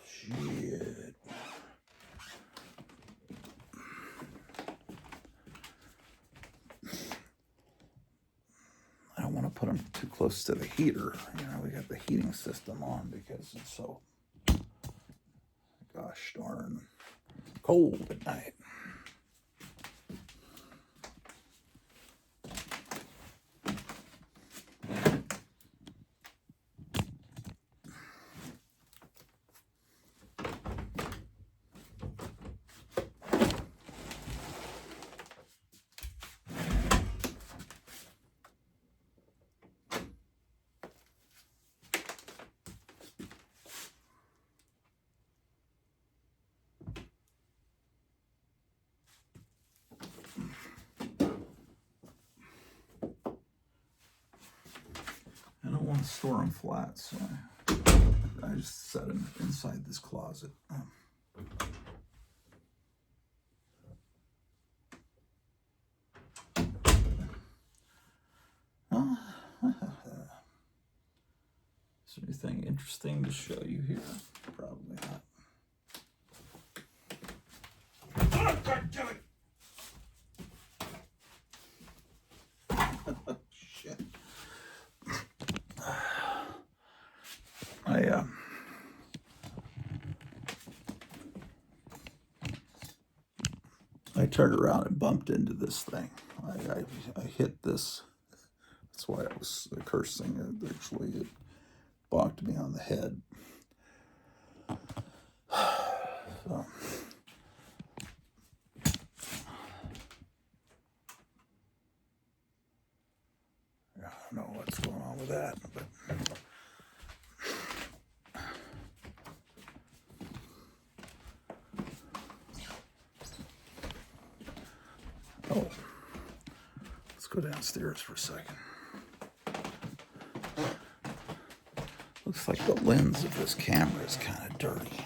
Shit. I don't want to put them too close to the heater. You know, we got the heating system on because it's so, gosh darn, cold at night. I don't want to store them flat, so I just set them inside this closet. Is there anything interesting to show you here? Probably not. Oh, God damn it! Shit. I turned around and bumped into this thing. I hit this. That's why I was cursing. It bonked me on the head. So. I don't know what's going on with that, but oh, let's go downstairs for a second. Looks like the lens of this camera is kind of dirty.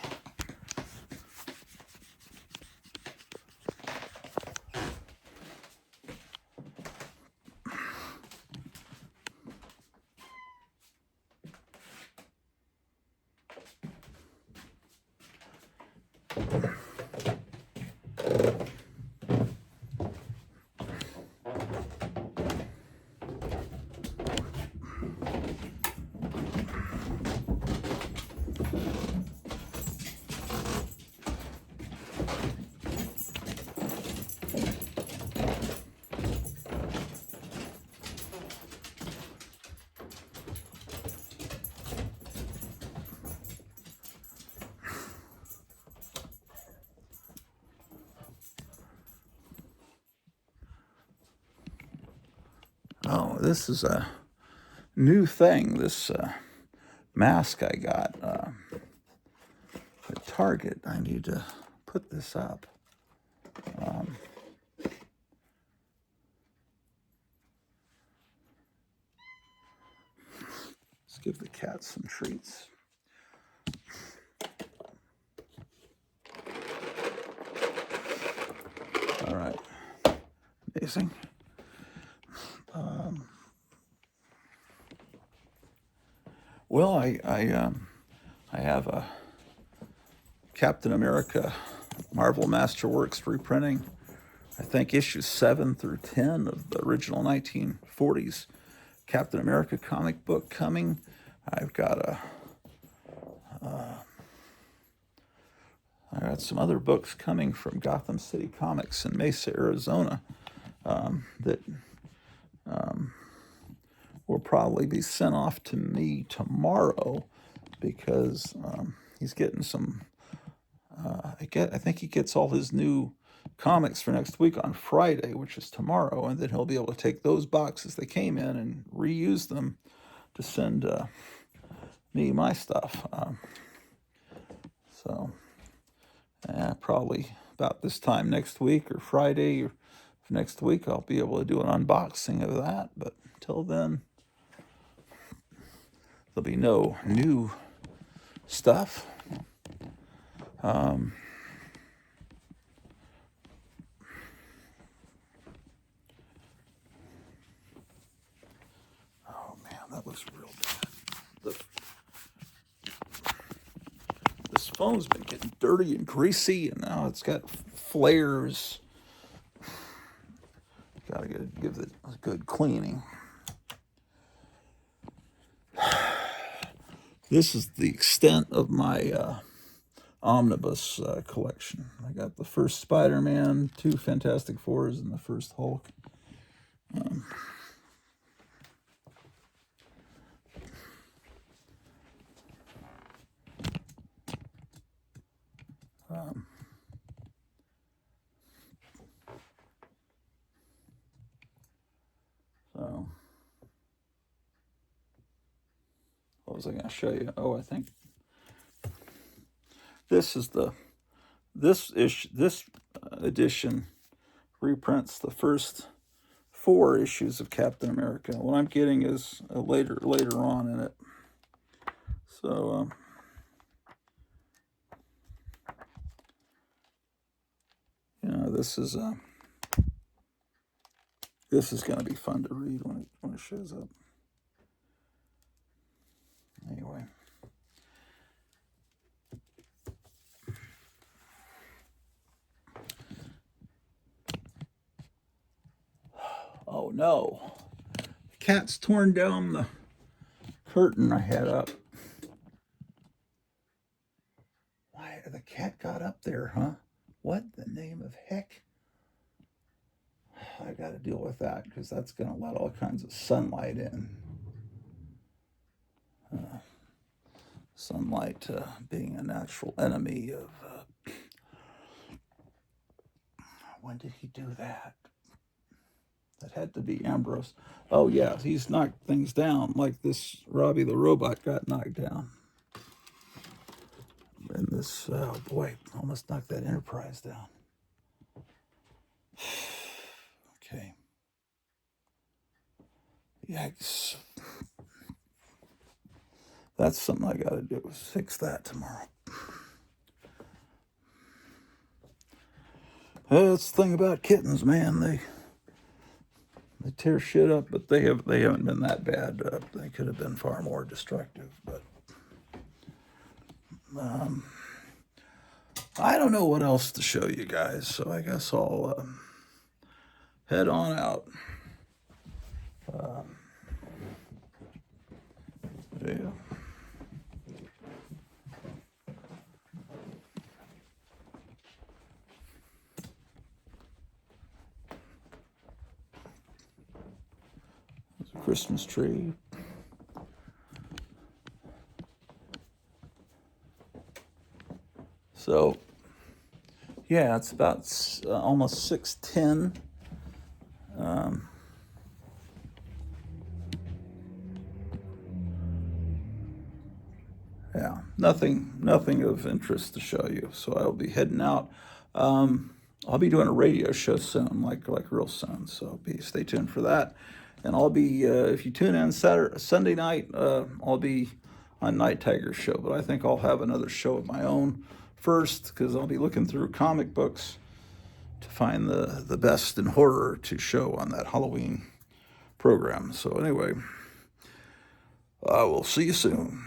Oh, this is a new thing. This mask I got at Target. I need to put this up. Let's give the cat some treats. All right. Amazing. Well, I have a Captain America Marvel Masterworks reprinting. I think issues 7 through 10 of the original 1940s Captain America comic book coming. I've got I got some other books coming from Gotham City Comics in Mesa, Arizona, that will probably be sent off to me tomorrow because he's getting some. I think he gets all his new comics for next week on Friday, which is tomorrow, and then he'll be able to take those boxes that came in and reuse them to send me my stuff. So, probably about this time next week or Friday or next week, I'll be able to do an unboxing of that. But until then, there'll be no new stuff. Oh man, that looks real bad. This phone's been getting dirty and greasy, and now it's got flares. Gotta give it a good cleaning. This is the extent of my omnibus collection. I got the first Spider-Man, 2 Fantastic Fours, and the first Hulk. So, what was I going to show you? Oh, I think this is this edition reprints the first 4 issues of Captain America. What I'm getting is later on in it. So, this is going to be fun to read when it shows up. Anyway. Oh no. The cat's torn down the curtain I had up. Why the cat got up there, huh? What the name of heck? I got to deal with that because that's going to let all kinds of sunlight in. Sunlight being a natural enemy of. When did he do that? That had to be Ambrose. Oh yeah, he's knocked things down like this. Robbie the Robot got knocked down. And this, oh boy, almost knocked that Enterprise down. Okay. Yikes. That's something I got to do, is fix that tomorrow. That's the thing about kittens, man. They tear shit up, but they haven't been that bad. They could have been far more destructive, but I don't know what else to show you guys, so I guess I'll head on out. Yeah. There's a Christmas tree. So, yeah, it's about almost 6:10. nothing of interest to show you. So I'll be heading out. I'll be doing a radio show soon, like real soon. So stay tuned for that. And I'll be if you tune in Sunday night, I'll be on Night Tiger's show. But I think I'll have another show of my own first, because I'll be looking through comic books to find the best in horror to show on that Halloween program. So anyway, I will see you soon.